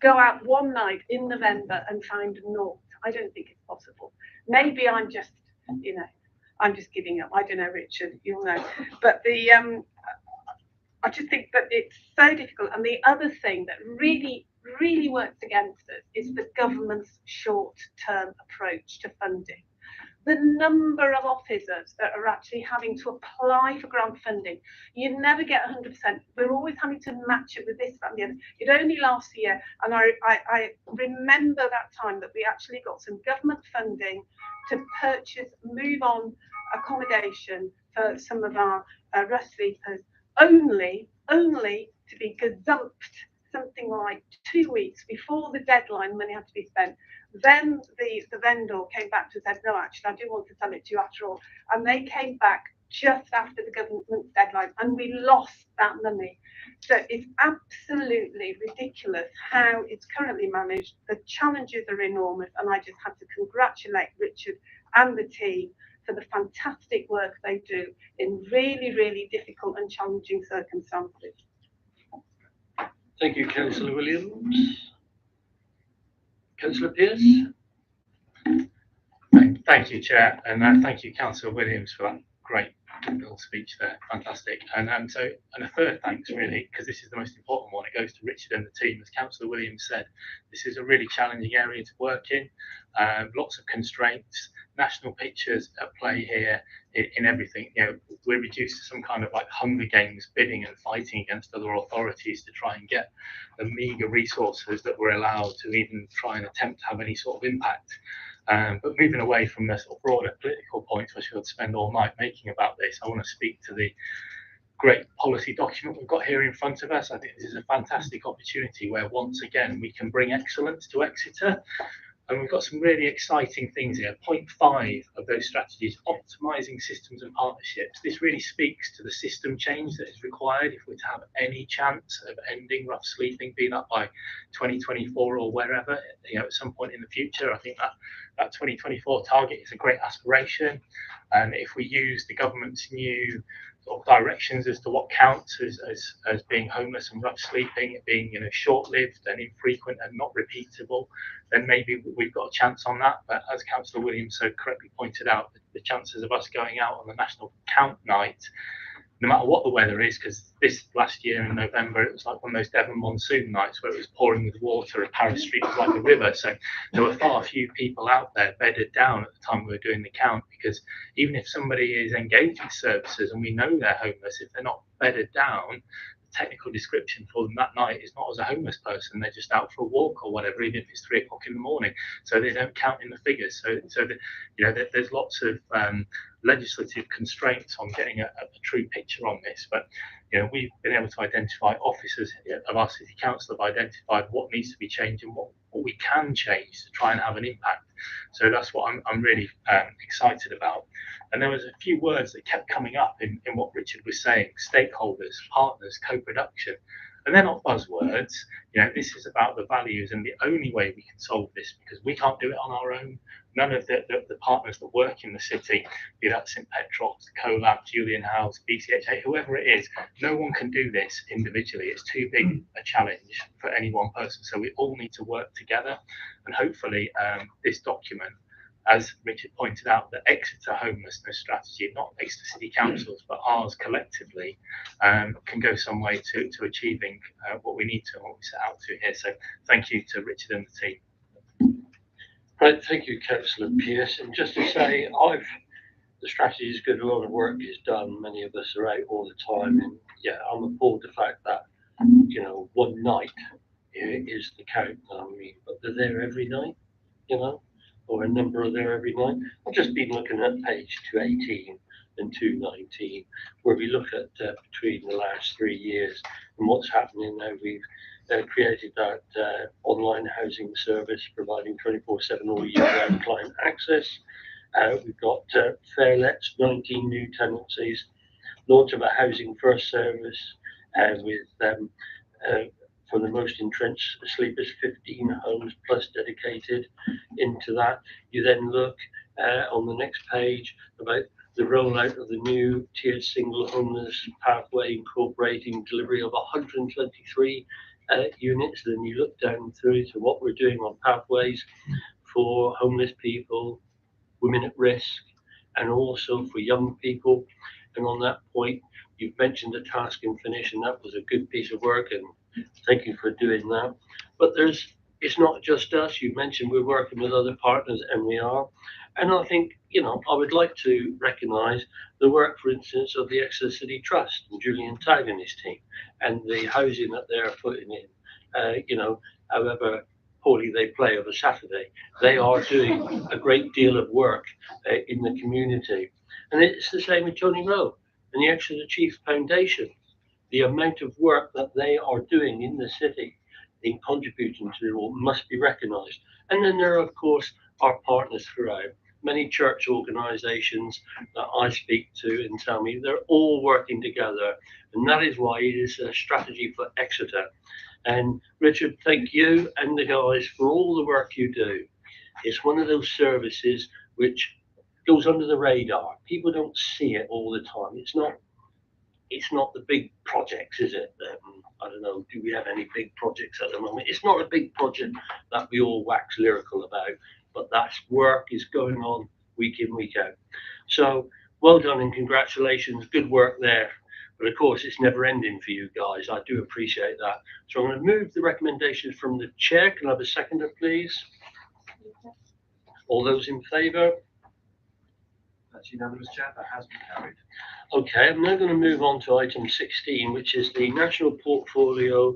Go out one night in November and find naught. I don't think it's possible. Maybe I'm just, you know, I'm just giving up. I don't know, Richard, you'll know. But I just think that it's so difficult. And the other thing that really works against us is the government's short-term approach to funding. the number of officers that are actually having to apply for grant funding. You never get 100%. We're always having to match it with this, that, and the other. It only lasts a year. And I remember that time that we actually got some government funding to purchase move on accommodation for some of our rust sleepers, only to be gazumped something like 2 weeks before the deadline, money had to be spent. Then the vendor came back to said, no, actually, I do want to sell it to you after all. And they came back just after the government deadline, and we lost that money. So it's absolutely ridiculous how it's currently managed. The challenges are enormous, and I just have to congratulate Richard and the team for the fantastic work they do in really, really difficult and challenging circumstances. Thank you, Councillor Williams. Councillor Pearce. Thank you, Chair, and thank you, Councillor Williams, for that great little speech there. Fantastic. And a third thanks, really, because this is the most important one. It goes to Richard and the team. As Councillor Williams said, this is a really challenging area to work in. Lots of constraints, national pictures at play here in everything. You know, we're reduced to some kind of like Hunger Games bidding and fighting against other authorities to try and get the meagre resources that we're allowed to even try and attempt to have any sort of impact. But moving away from the sort of broader political points, which we'll spend all night making about this, I want to speak to the great policy document we've got here in front of us. I think this is a fantastic opportunity where once again we can bring excellence to Exeter. And we've got some really exciting things here. Point 5 of those strategies, optimising systems and partnerships. This really speaks to the system change that is required if we're to have any chance of ending rough sleeping, be that by 2024 or wherever, you know, at some point in the future. I think that 2024 target is a great aspiration. And if we use the government's new sort of directions as to what counts as being homeless and rough sleeping, it being, you know, short-lived and infrequent and not repeatable, then maybe we've got a chance on that. But as Councillor Williams so correctly pointed out, the chances of us going out on the national count night, no matter what the weather is, because this last year in November, it was like one of those Devon monsoon nights where it was pouring with water and Paris Street was like a river. So there were far few people out there bedded down at the time we were doing the count, because even if somebody is engaged with services and we know they're homeless, if they're not bedded down, the technical description for them that night is not as a homeless person. They're just out for a walk or whatever, even if it's 3 o'clock in the morning. So they don't count in the figures. So you know, there's lots of legislative constraints on getting a true picture on this, but you know, we've been able to identify, officers of our city council have identified what needs to be changed and what we can change to try and have an impact. So that's what I'm really excited about. And there was a few words that kept coming up in what Richard was saying: stakeholders, partners, co-production. And they're not buzzwords. You know, this is about the values, and the only way we can solve this, because we can't do it on our own. None of the partners that work in the city, be that St Petrox, CoLab, Julian House, BCHA, whoever it is, no one can do this individually. It's too big a challenge for any one person. So we all need to work together. And hopefully this document, as Richard pointed out, the Exeter homelessness strategy, not Exeter City Councils, but ours collectively, can go some way to achieving what we need to and what we set out to here. So thank you to Richard and the team. Right, thank you, Councillor Pearce. And just to say, the strategy is good, a lot of work is done, many of us are out all the time, and yeah, I'm appalled the fact that, you know, one night is the count, I mean, but they're there every night, you know, or a number are there every night. I've just been looking at page 218 and 219, where we look at between the last 3 years and what's happening now. We've created that online housing service providing 24/7 all year round client access. We've got Fairlets, 19 new tenancies, launch of a housing first service with for the most entrenched sleepers, 15 homes plus dedicated into that. You then look on the next page about the rollout of the new tiered single homeless pathway, incorporating delivery of 123 units. Then you look down through to what we're doing on pathways for homeless people, women at risk, and also for young people. And on that point, you've mentioned the task and finish, and that was a good piece of work, and thank you for doing that. But there's it's not just us. You mentioned we're working with other partners, and we are. And I think, I would like to recognise the work, for instance, of the Exeter City Trust and Julian Tagg and his team, and the housing that they're putting in. However poorly they play of a Saturday, they are doing a great deal of work in the community. And it's the same with Tony Rowe and the Exeter Chiefs Foundation. The amount of work that they are doing in the city in contributing to the war must be recognised. And then there, of course, are partners throughout. Many church organisations that I speak to and tell me they're all working together. And that is why it is a strategy for Exeter. And Richard, thank you and the guys for all the work you do. It's one of those services which goes under the radar. People don't see it all the time. It's not the big projects, is it? I don't know, do we have any big projects at the moment? It's not a big project that we all wax lyrical about, but that work is going on week in, week out. So well done and congratulations, good work there. But of course, it's never ending for you guys. I do appreciate that. So I'm going to move the recommendations from the chair. Can I have a seconder, please? All those in favour? That's unanimous, Chair. That has been carried. Okay, I'm now going to move on to item 16, which is the National Portfolio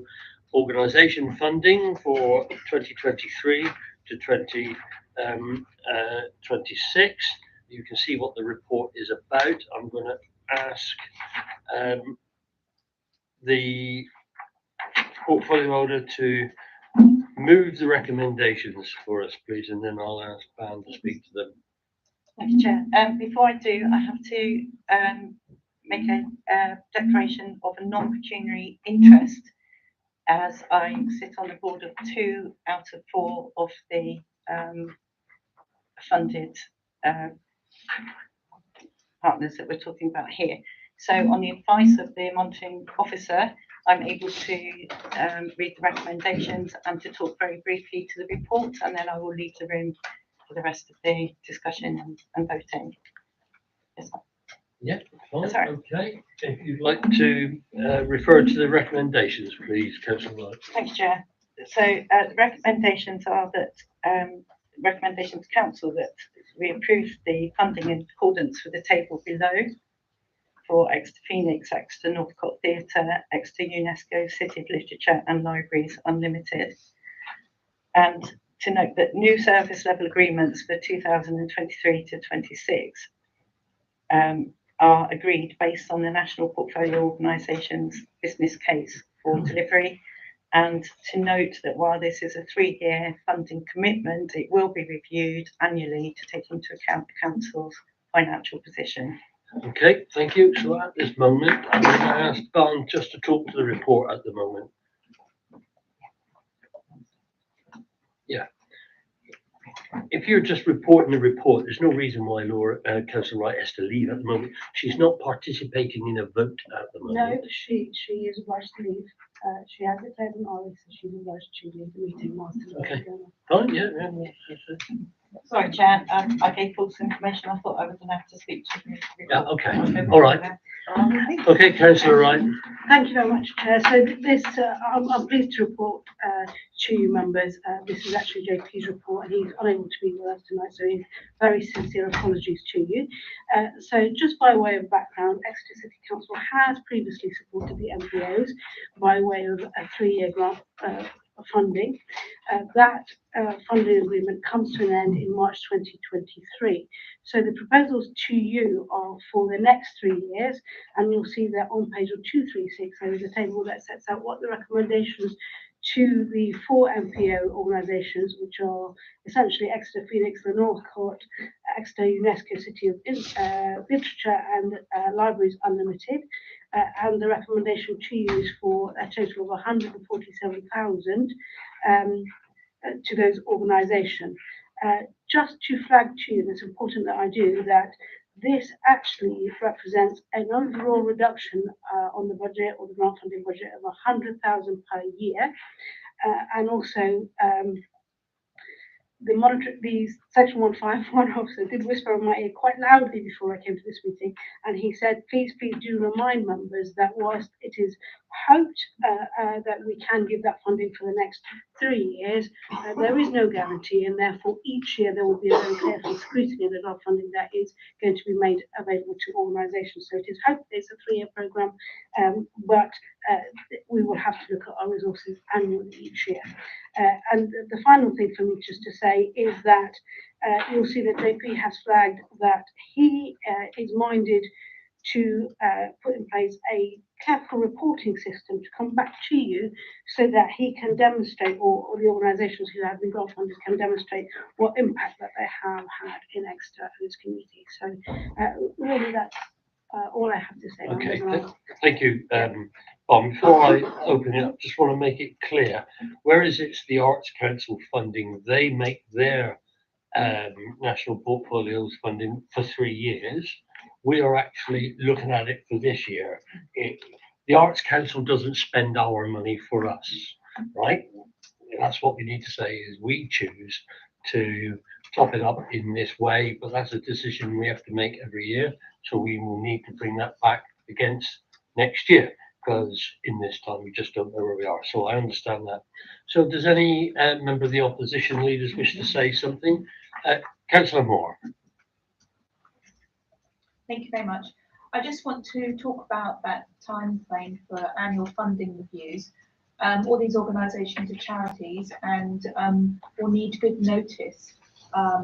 Organisation funding for 2023 to 2026. You can see what the report is about. I'm going to ask the portfolio holder to move the recommendations for us, please, and then I'll ask Pam to speak to them. Thank you, Chair. Before I do, I have to make a declaration of a non-pecuniary interest, as I sit on the board of 2 out of 4 of the funded partners that we're talking about here. So on the advice of the monitoring officer, I'm able to read the recommendations and to talk very briefly to the report, and then I will leave the room for the rest of the discussion and voting. Yes. Yeah, fine. That's all right. Okay. If you'd like to refer to the recommendations, please, Councillor Wright. Thank you, Chair. So the recommendations are that recommendations to council that we approve the funding in accordance with the table below for Exeter Phoenix, Exeter Northcote Theatre, Exeter UNESCO, City of Literature and Libraries Unlimited. And to note that new service level agreements for 2023 to 26 are agreed based on the National Portfolio Organisation's business case for delivery. And to note that while this is a 3-year funding commitment, it will be reviewed annually to take into account the council's financial position. Okay, thank you. So at this moment, I'm going to ask Barn just to talk to the report at the moment. Yeah. If you're just reporting the report, there's no reason why Councillor Wright has to leave at the moment. She's not participating in a vote at the moment. No, she is obliged to leave. She has declared an order, so she's obliged to leave the meeting whilst the vote is going on. Fine, yeah. Sorry, Chair, I gave false information. I thought I was going to have to speak to you. Yeah, okay. All right. Okay, Councillor Wright. Thank you very much, Chair. So this, I'm pleased to report to you members, this is actually JP's report, and he's unable to be with us tonight, so very sincere apologies to you. So just by way of background, Exeter City Council has previously supported the MPOs by way of a 3-year grant funding. That funding agreement comes to an end in March 2023. So the proposals to you are for the next 3 years, and you'll see that on page 236 there is a table that sets out what the recommendations to the 4 MPO organisations, which are essentially Exeter Phoenix, the Northcote, Exeter UNESCO, City of Literature and Libraries Unlimited. And the recommendation to you is for a total of 147,000 to those organisations. Just to flag to you, and it's important that I do, that this actually represents an overall reduction on the budget or the grant funding budget of 100,000 per year, and also the section 151 officer did whisper in my ear quite loudly before I came to this meeting, and he said, please do remind members that whilst it is hoped that we can give that funding for the next 3 years, there is no guarantee, and therefore each year there will be a very careful scrutiny that our funding that is going to be made available to organisations. So it is hopefully it's a 3-year programme, but we will have to look at our resources annually each year. And the final thing for me just to say is that you'll see that JP has flagged that he is minded to put in place a careful reporting system to come back to you so that he can demonstrate, or the organisations who have been grant funded can demonstrate what impact that they have had in Exeter and its community. So really that's all I have to say. Okay, thank you, Bob. Before I open it up, just want to make it clear, whereas it's the Arts Council funding, they make their national portfolios funding for 3 years. We are actually looking at it for this year. The Arts Council doesn't spend our money for us, right? That's what we need to say, is we choose to top it up in this way, but that's a decision we have to make every year. So we will need to bring that back against next year, because in this time we just don't know where we are. So I understand that. So does any member of the opposition leaders wish to say something? Councillor Moore. Thank you very much. I just want to talk about that time frame for annual funding reviews. All these organisations are charities and will need good notice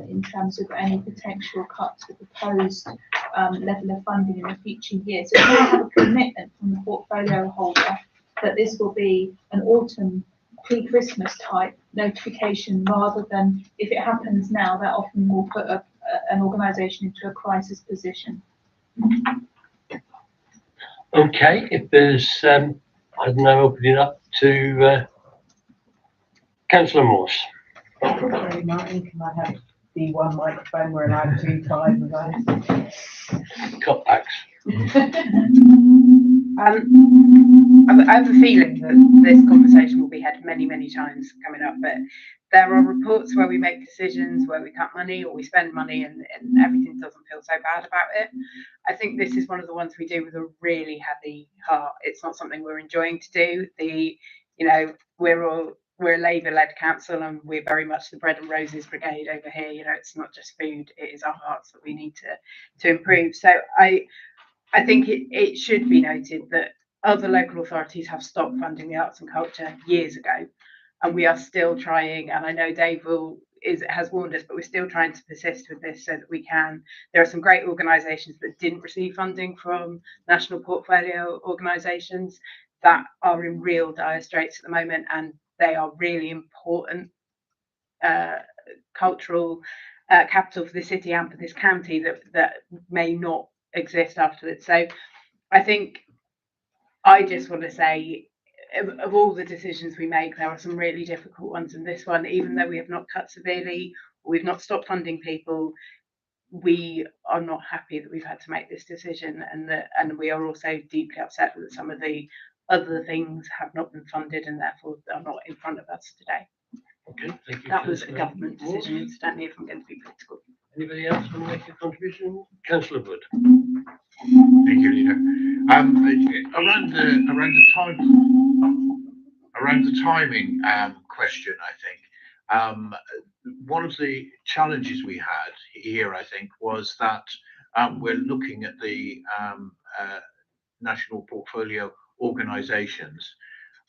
in terms of any potential cuts or proposed level of funding in the future years. So we have a commitment from the portfolio holder that this will be an autumn pre-Christmas type notification, rather than, if it happens now, that often will put an organisation into a crisis position. Okay, if there's, I'm now opening up to Councillor Morse. Sorry, Martin, can I have the one microphone? We're allowed 2 times of those. Cutbacks. I have a feeling that this conversation will be had many, many times coming up, but there are reports where we make decisions, where we cut money or we spend money and everything doesn't feel so bad about it. I think this is one of the ones we do with a really heavy heart. It's not something we're enjoying to do. We're a Labour-led council and we're very much the bread and roses brigade over here. It's not just food, it is our hearts that we need to improve. So I think it should be noted that other local authorities have stopped funding the arts and culture years ago, and we are still trying, and I know Dave has warned us, but we're still trying to persist with this so that we can. There are some great organisations that didn't receive funding from national portfolio organisations that are in real dire straits at the moment, and they are really important cultural capital for the city and for this county that may not exist afterwards. So I think I just want to say, of all the decisions we make, there are some really difficult ones, and this one, even though we have not cut severely, we've not stopped funding people, we are not happy that we've had to make this decision, and we are also deeply upset that some of the other things have not been funded and therefore are not in front of us today. Okay, thank you. That was a government decision, incidentally, if I'm going to be political. Anybody else want to make a contribution? Councillor Wood. Thank you, Leader. Around the timing question, I think one of the challenges we had here, I think, was that we're looking at the national portfolio organisations,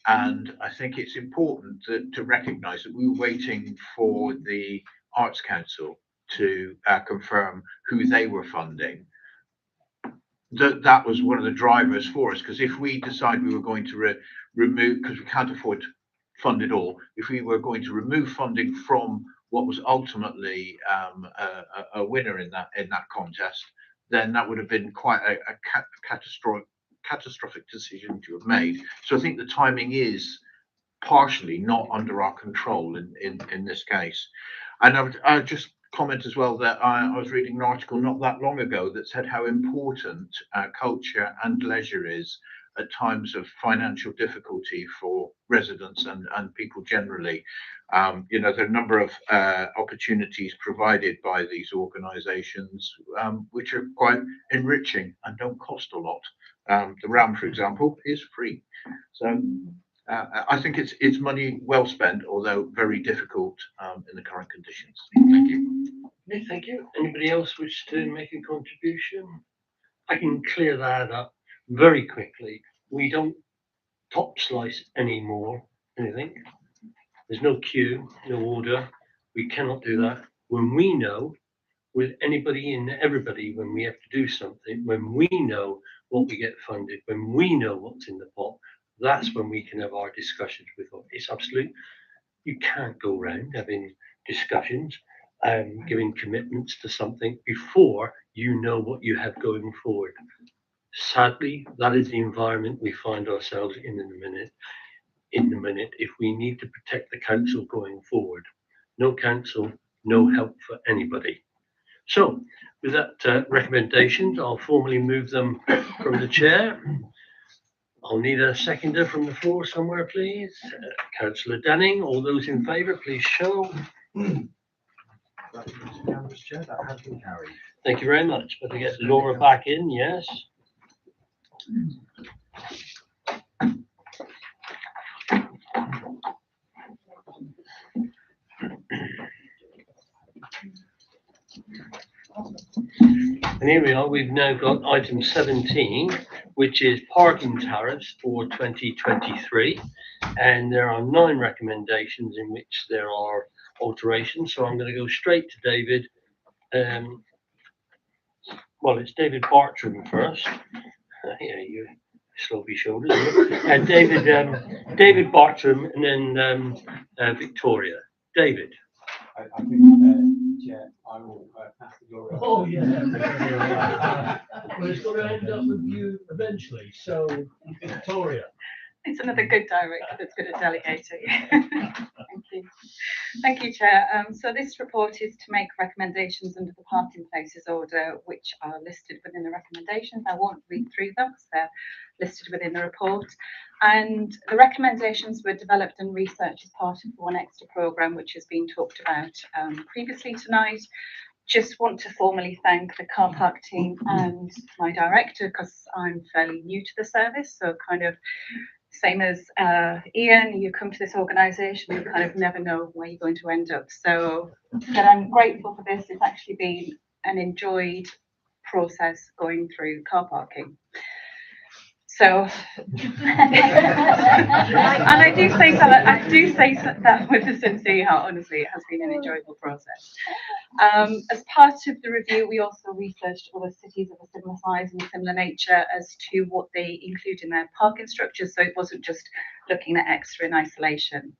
and I think it's important to recognise that we were waiting for the Arts Council to confirm who they were funding. That was one of the drivers for us, because if we decide we were going to remove, because we can't afford to fund it all, if we were going to remove funding from what was ultimately a winner in that contest, then that would have been quite a catastrophic decision to have made. So I think the timing is partially not under our control in this case. And I would just comment as well that I was reading an article not that long ago that said how important culture and leisure is at times of financial difficulty for residents and people generally. There are a number of opportunities provided by these organisations which are quite enriching and don't cost a lot. The RAM, for example, is free. So I think it's money well spent, although very difficult in the current conditions. Thank you. Okay, thank you. Anybody else wish to make a contribution? I can clear that up very quickly. We don't top slice anymore, anything. There's no queue, no order. We cannot do that. When we know, with anybody and everybody, when we have to do something, when we know what we get funded, when we know what's in the pot, that's when we can have our discussions with it. It's absolute. You can't go around having discussions, giving commitments to something before you know what you have going forward. Sadly, that is the environment we find ourselves in the minute. If we need to protect the council going forward, no council, no help for anybody. So, with that recommendations, I'll formally move them from the chair. I'll need a seconder from the floor somewhere, please. Councillor Denning, all those in favour, please show. That has been carried. Thank you very much. Better get Laura back in, yes. And here we are, we've now got item 17, which is parking tariffs for 2023. And there are 9 recommendations in which there are alterations. So I'm going to go straight to David. Well, it's David Bartram first. Yeah, you slopey shoulders. And David Bartram, and then Victoria. David. I think, Chair, I will pass the floor. Oh, yeah. Well, it's going to end up with you eventually. So, Victoria. It's another good director that's going to delegate it. Thank you. Thank you, Chair. So this report is to make recommendations under the parking places order, which are listed within the recommendations. I won't read through them because they're listed within the report. And the recommendations were developed and researched as part of the One Exeter programme, which has been talked about previously tonight. Just want to formally thank the car park team and my director, because I'm fairly new to the service, so kind of same as Ian, you come to this organisation, you kind of never know where you're going to end up. So that I'm grateful for this. It's actually been an enjoyed process going through car parking. So, and I do say that with a sincere heart. Honestly, it has been an enjoyable process. As part of the review, we also researched other cities of a similar size and similar nature as to what they include in their parking structures. So it wasn't just looking at Exeter in isolation.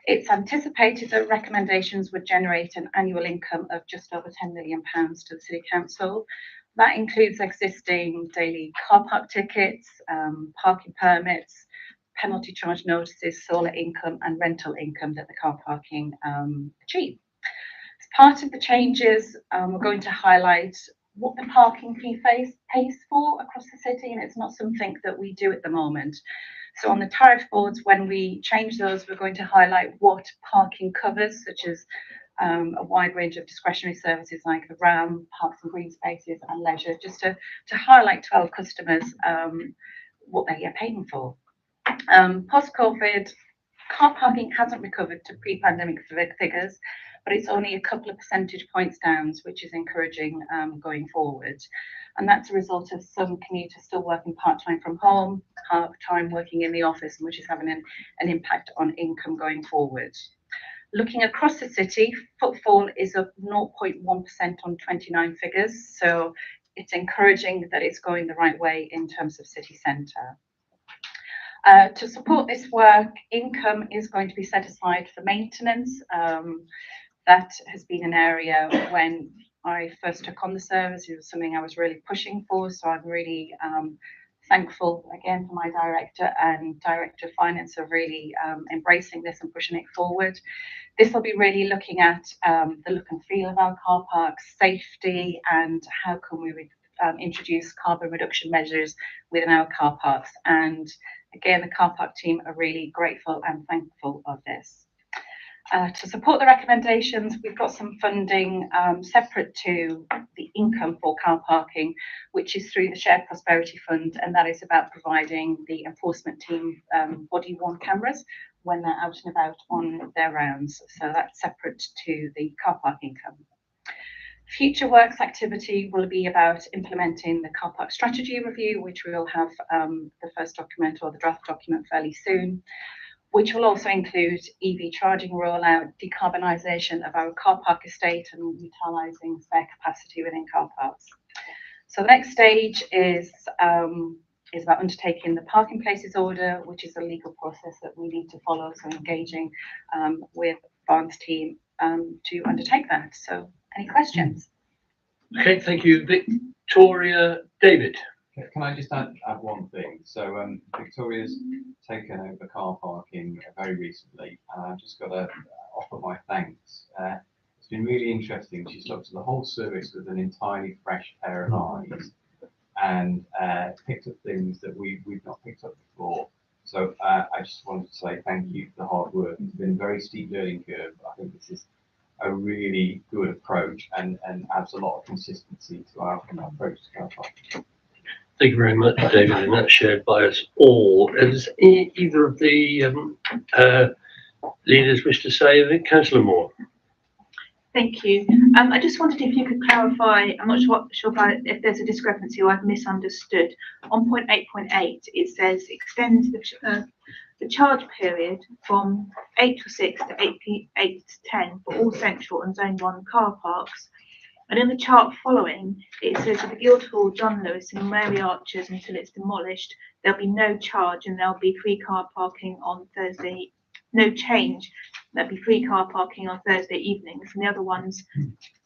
It's anticipated that recommendations would generate an annual income of just over £10 million to the City Council. That includes existing daily car park tickets, parking permits, penalty charge notices, solar income and rental income that the car parking achieve. As part of the changes, we're going to highlight what the parking fee pays for across the city, and it's not something that we do at the moment. So on the tariff boards, when we change those, we're going to highlight what parking covers, such as a wide range of discretionary services like the RAM, parks and green spaces and leisure, just to highlight to our customers what they are paying for. Post-COVID, car parking hasn't recovered to pre-pandemic figures, but it's only a couple of percentage points down, which is encouraging going forward. And that's a result of some commuters still working part-time from home, part-time working in the office, which is having an impact on income going forward. Looking across the city, footfall is up 0.1% on 29 figures, so it's encouraging that it's going the right way in terms of city centre. To support this work, income is going to be set aside for maintenance. That has been an area when I first took on the service. It was something I was really pushing for, so I'm really thankful again for my director and director of finance for really embracing this and pushing it forward. This will be really looking at the look and feel of our car parks, safety, and how can we introduce carbon reduction measures within our car parks. And again, the car park team are really grateful and thankful of this. To support the recommendations, we've got some funding separate to the income for car parking, which is through the Shared Prosperity Fund, and that is about providing the enforcement team body-worn cameras when they're out and about on their rounds. So that's separate to the car park income. Future works activity will be about implementing the car park strategy review, which we will have the first document or the draft document fairly soon, which will also include EV charging rollout, decarbonisation of our car park estate and utilising spare capacity within car parks. So the next stage is about undertaking the parking places order, which is a legal process that we need to follow, so engaging with Barnes' team to undertake that. So any questions? Okay, thank you. Victoria, David. Can I just add one thing? So Victoria's taken over car parking very recently, and I've just got to offer my thanks. It's been really interesting. She's looked at the whole service with an entirely fresh pair of eyes and picked up things that we've not picked up before. So I just wanted to say thank you for the hard work. It's been a very steep learning curve. I think this is a really good approach and adds a lot of consistency to our approach to car parking. Thank you very much, David, and that's shared by us all. Does either of the leaders wish to say anything? Councillor Moore. Thank you. I just wondered if you could clarify, I'm not sure if there's a discrepancy or I've misunderstood. On point 8.8, it says extends the charge period from 8 to 6 to 8 to 10 for all central and zone 1 car parks. And in the chart following, it says that the Guildhall, John Lewis and Mary Archers until it's demolished, there'll be no charge and there'll be free car parking on Thursday, no change. There'll be free car parking on Thursday evenings, and the other ones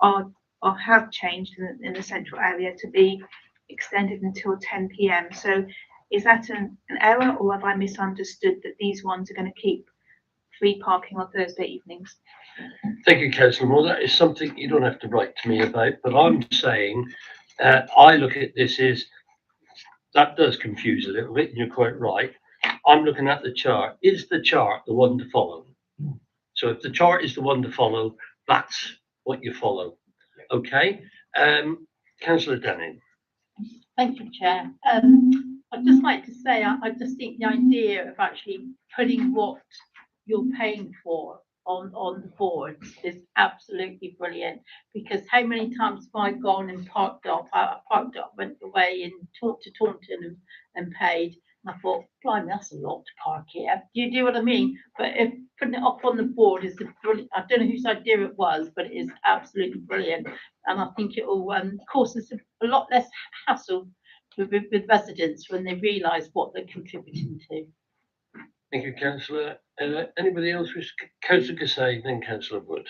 have changed in the central area to be extended until 10 p.m. So is that an error, or have I misunderstood that these ones are going to keep free parking on Thursday evenings? Thank you, Councillor Moore. That is something you don't have to write to me about, but I'm saying I look at this as that does confuse a little bit, and you're quite right. I'm looking at the chart. Is the chart the one to follow? So if the chart is the one to follow, that's what you follow. Okay. Councillor Denning. Thank you, Chair. I'd just like to say, I just think the idea of actually putting what you're paying for on the boards is absolutely brilliant, because how many times have I gone and parked up, went away and talked to Taunton and paid, and I thought, blimey, that's a lot to park here. Do you do what I mean? But if putting it up on the board is brilliant, I don't know whose idea it was, but it is absolutely brilliant, and I think it will cause us a lot less hassle with residents when they realise what they're contributing to. Thank you, Councillor. Anybody else wish? Councillor Gassay, then Councillor Wood.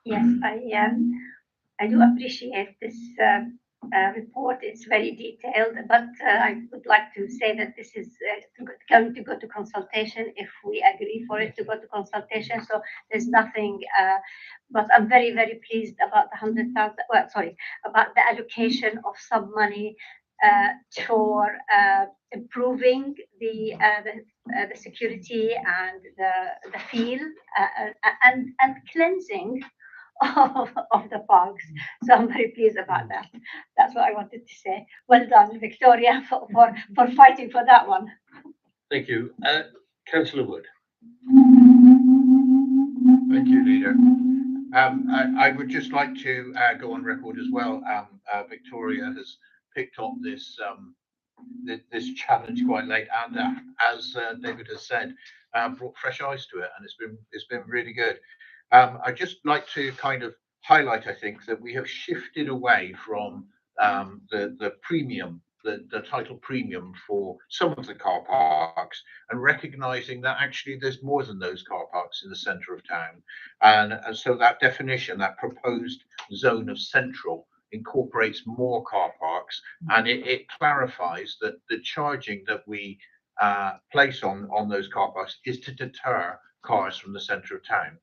Yes, I do appreciate this report. It's very detailed, but I would like to say that this is going to go to consultation if we agree for it to go to consultation. So there's nothing, but I'm very, very pleased about the 100,000. Well, sorry, about the allocation of some money for improving the security and the feel and cleansing of the parks. So I'm very pleased about that. That's what I wanted to say. Well done, Victoria, for fighting for that one. Thank you. Councillor Wood. Thank you, Leader. I would just like to go on record as well. Victoria has picked up this this challenge quite late, and as David has said, brought fresh eyes to it, and it's been really good. I'd just like to kind of highlight, I think, that we have shifted away from the premium, the title premium for some of the car parks, and recognizing that actually there's more than those car parks in the centre of town, and so that definition, that proposed zone of central, incorporates more car parks, and it clarifies that the charging that we place on those car parks is to deter cars from the centre of town.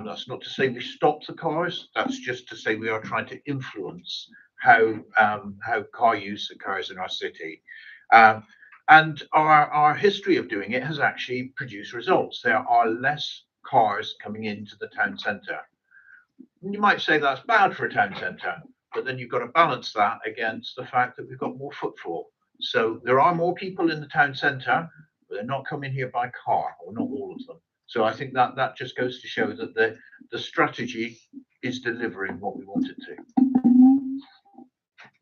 That's not to say we stop the cars, that's just to say we are trying to influence how car use occurs in our city. And our history of doing it has actually produced results. There are less cars coming into the town centre. You might say that's bad for a town centre, but then you've got to balance that against the fact that we've got more footfall. So there are more people in the town centre, but they're not coming here by car, or not all of them. So I think that just goes to show that the strategy is delivering what we wanted to.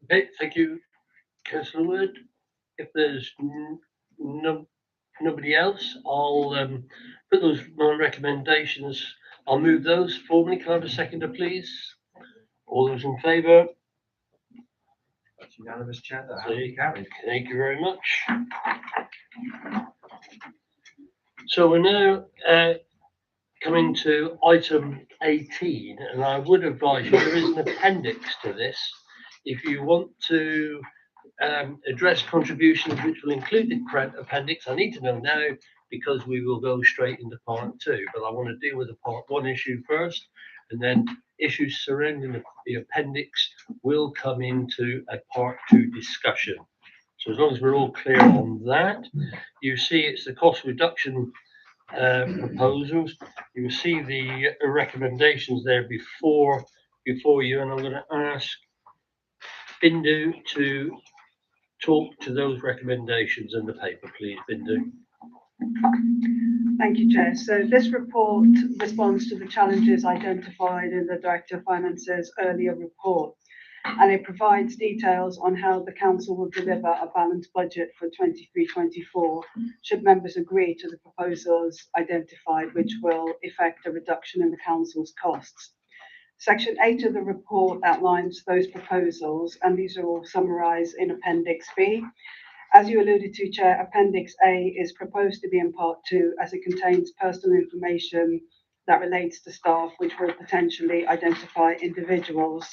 Okay, thank you, Councillor Wood. If there's nobody else, I'll put those my recommendations. I'll move those formally. Can I have a seconder, please? All those in favour? That's unanimous, Chair. That has been carried. Thank you very much. So we're now coming to item 18, and I would advise you, there is an appendix to this. If you want to address contributions which will include the correct appendix, I need to know now because we will go straight into part 2. But I want to deal with the part 1 issue first, and then issues surrounding the appendix will come into a part 2 discussion. So as long as we're all clear on that, you see it's the cost reduction proposals. You will see the recommendations there before you, and I'm going to ask Bindu to talk to those recommendations in the paper, please, Bindu. Thank you, Chair. So this report responds to the challenges identified in the Director of Finance's earlier report, and it provides details on how the Council will deliver a balanced budget for 23-24 should members agree to the proposals identified, which will effect a reduction in the Council's costs. Section 8 of the report outlines those proposals, and these are all summarised in Appendix B. As you alluded to, Chair, Appendix A is proposed to be in Part 2 as it contains personal information that relates to staff, which will potentially identify individuals.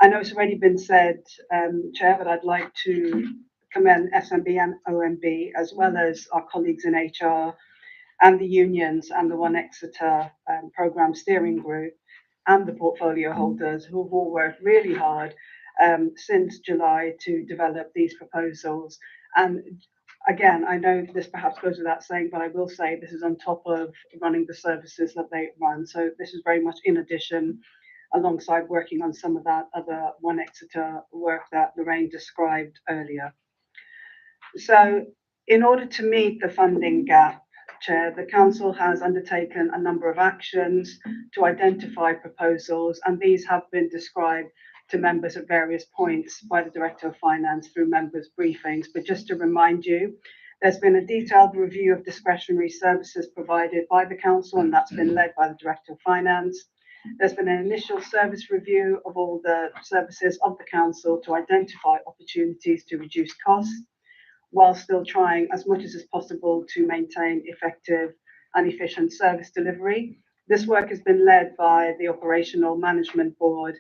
I know it's already been said, Chair, but I'd like to commend SMB and OMB, as well as our colleagues in HR and the unions and the One Exeter programme steering group and the portfolio holders who have all worked really hard since July to develop these proposals. And again, I know this perhaps goes without saying, but I will say this is on top of running the services that they run. So this is very much in addition, alongside working on some of that other One Exeter work that Lorraine described earlier. So in order to meet the funding gap, Chair, the Council has undertaken a number of actions to identify proposals, and these have been described to members at various points by the Director of Finance through members' briefings. But just to remind you, there's been a detailed review of discretionary services provided by the Council, and that's been led by the Director of Finance. There's been an initial service review of all the services of the Council to identify opportunities to reduce costs, while still trying as much as is possible to maintain effective and efficient service delivery. This work has been led by the Operational Management Board,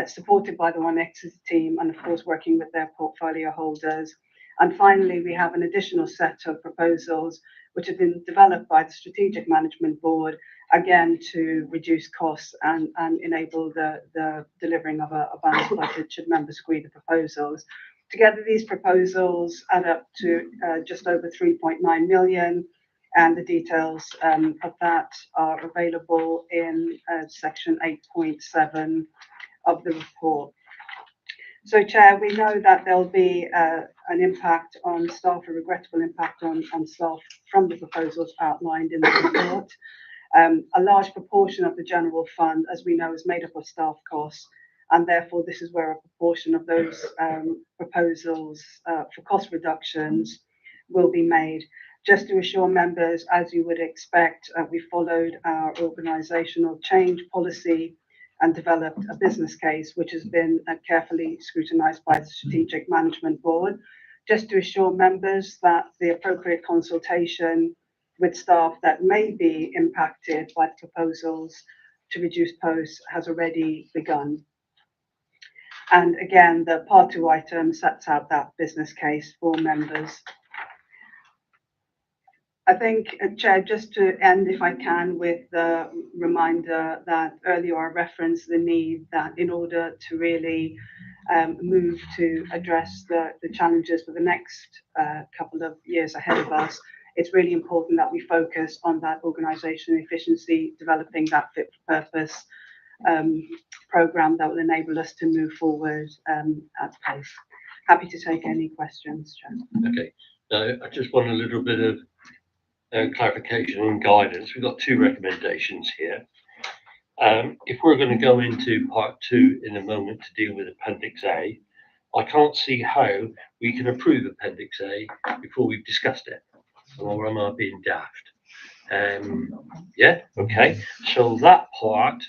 supported by the One Exeter team, and of course working with their portfolio holders. And finally, we have an additional set of proposals which have been developed by the Strategic Management Board, again to reduce costs and enable the delivering of a balanced budget should members agree the proposals. Together, these proposals add up to just over 3.9 million, and the details of that are available in section 8.7 of the report. So, Chair, we know that there'll be an impact on staff, a regrettable impact on staff from the proposals outlined in the report. A large proportion of the general fund, as we know, is made up of staff costs, and therefore this is where a proportion of those proposals for cost reductions will be made. Just to assure members, as you would expect, we followed our organisational change policy and developed a business case which has been carefully scrutinised by the Strategic Management Board, just to assure members that the appropriate consultation with staff that may be impacted by the proposals to reduce posts has already begun. And again, the Part 2 item sets out that business case for members. I think, Chair, just to end, if I can, with the reminder that earlier I referenced the need that in order to really move to address the challenges for the next couple of years ahead of us, it's really important that we focus on that organisation efficiency, developing that fit for purpose programme that will enable us to move forward at pace. Happy to take any questions, Chair. Okay, I just want a little bit of clarification and guidance. We've got two recommendations here. If we're going to go into part 2 in a moment to deal with Appendix A, I can't see how we can approve Appendix A before we've discussed it. Or am I being daft? Yeah, okay. So that part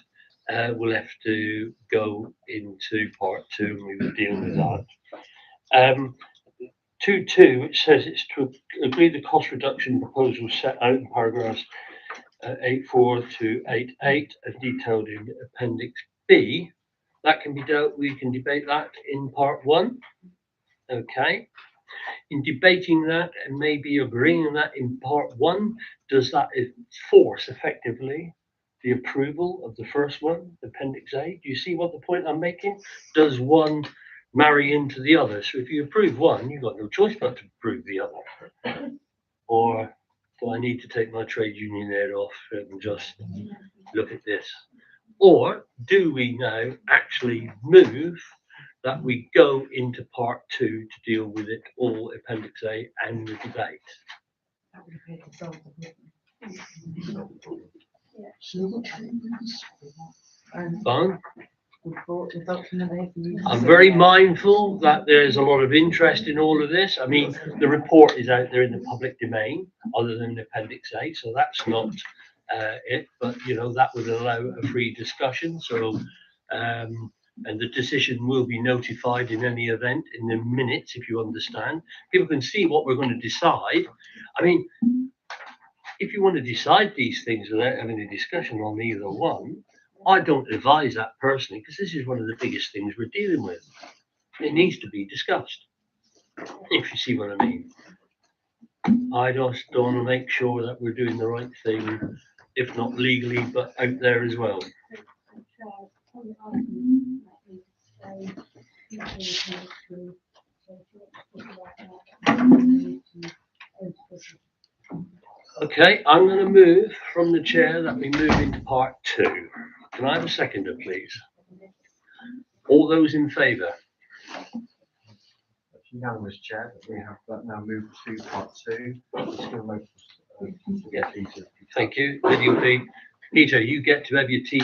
will have to go into part 2 and we will deal with that. 2.2, it says it's to agree the cost reduction proposal set out in paragraphs 8.4 to 8.8 as detailed in Appendix B. That can be dealt, we can debate that in part 1. Okay. In debating that and maybe agreeing that in part 1, does that force effectively the approval of the first one, Appendix A? Do you see what the point I'm making? Does one marry into the other? So if you approve one, you've got no choice but to approve the other. Or do I need to take my trade union head off and just look at this? Or do we now actually move that we go into part 2 to deal with it all, Appendix A and the debate? That would appear to solve the Fine. problem. I'm very mindful that there's a lot of interest in all of this. I mean, the report is out there in the public domain, other than Appendix A, so that's not it. But you know, that would allow a free discussion. So, and the decision will be notified in any event in the minutes, if you understand. People can see what we're going to decide. I mean, if you want to decide these things without having a discussion on either one, I don't advise that personally, because this is one of the biggest things we're dealing with. It needs to be discussed, if you see what I mean. I just want to make sure that we're doing the right thing, if not legally, but out there as well. Okay, I'm going to move from the chair that we move into part 2. Can I have a seconder, please? All those in favour? Unanimous, Chair, that we have that now moved to part 2. Yeah. Thank you. Peter, you get to have your tea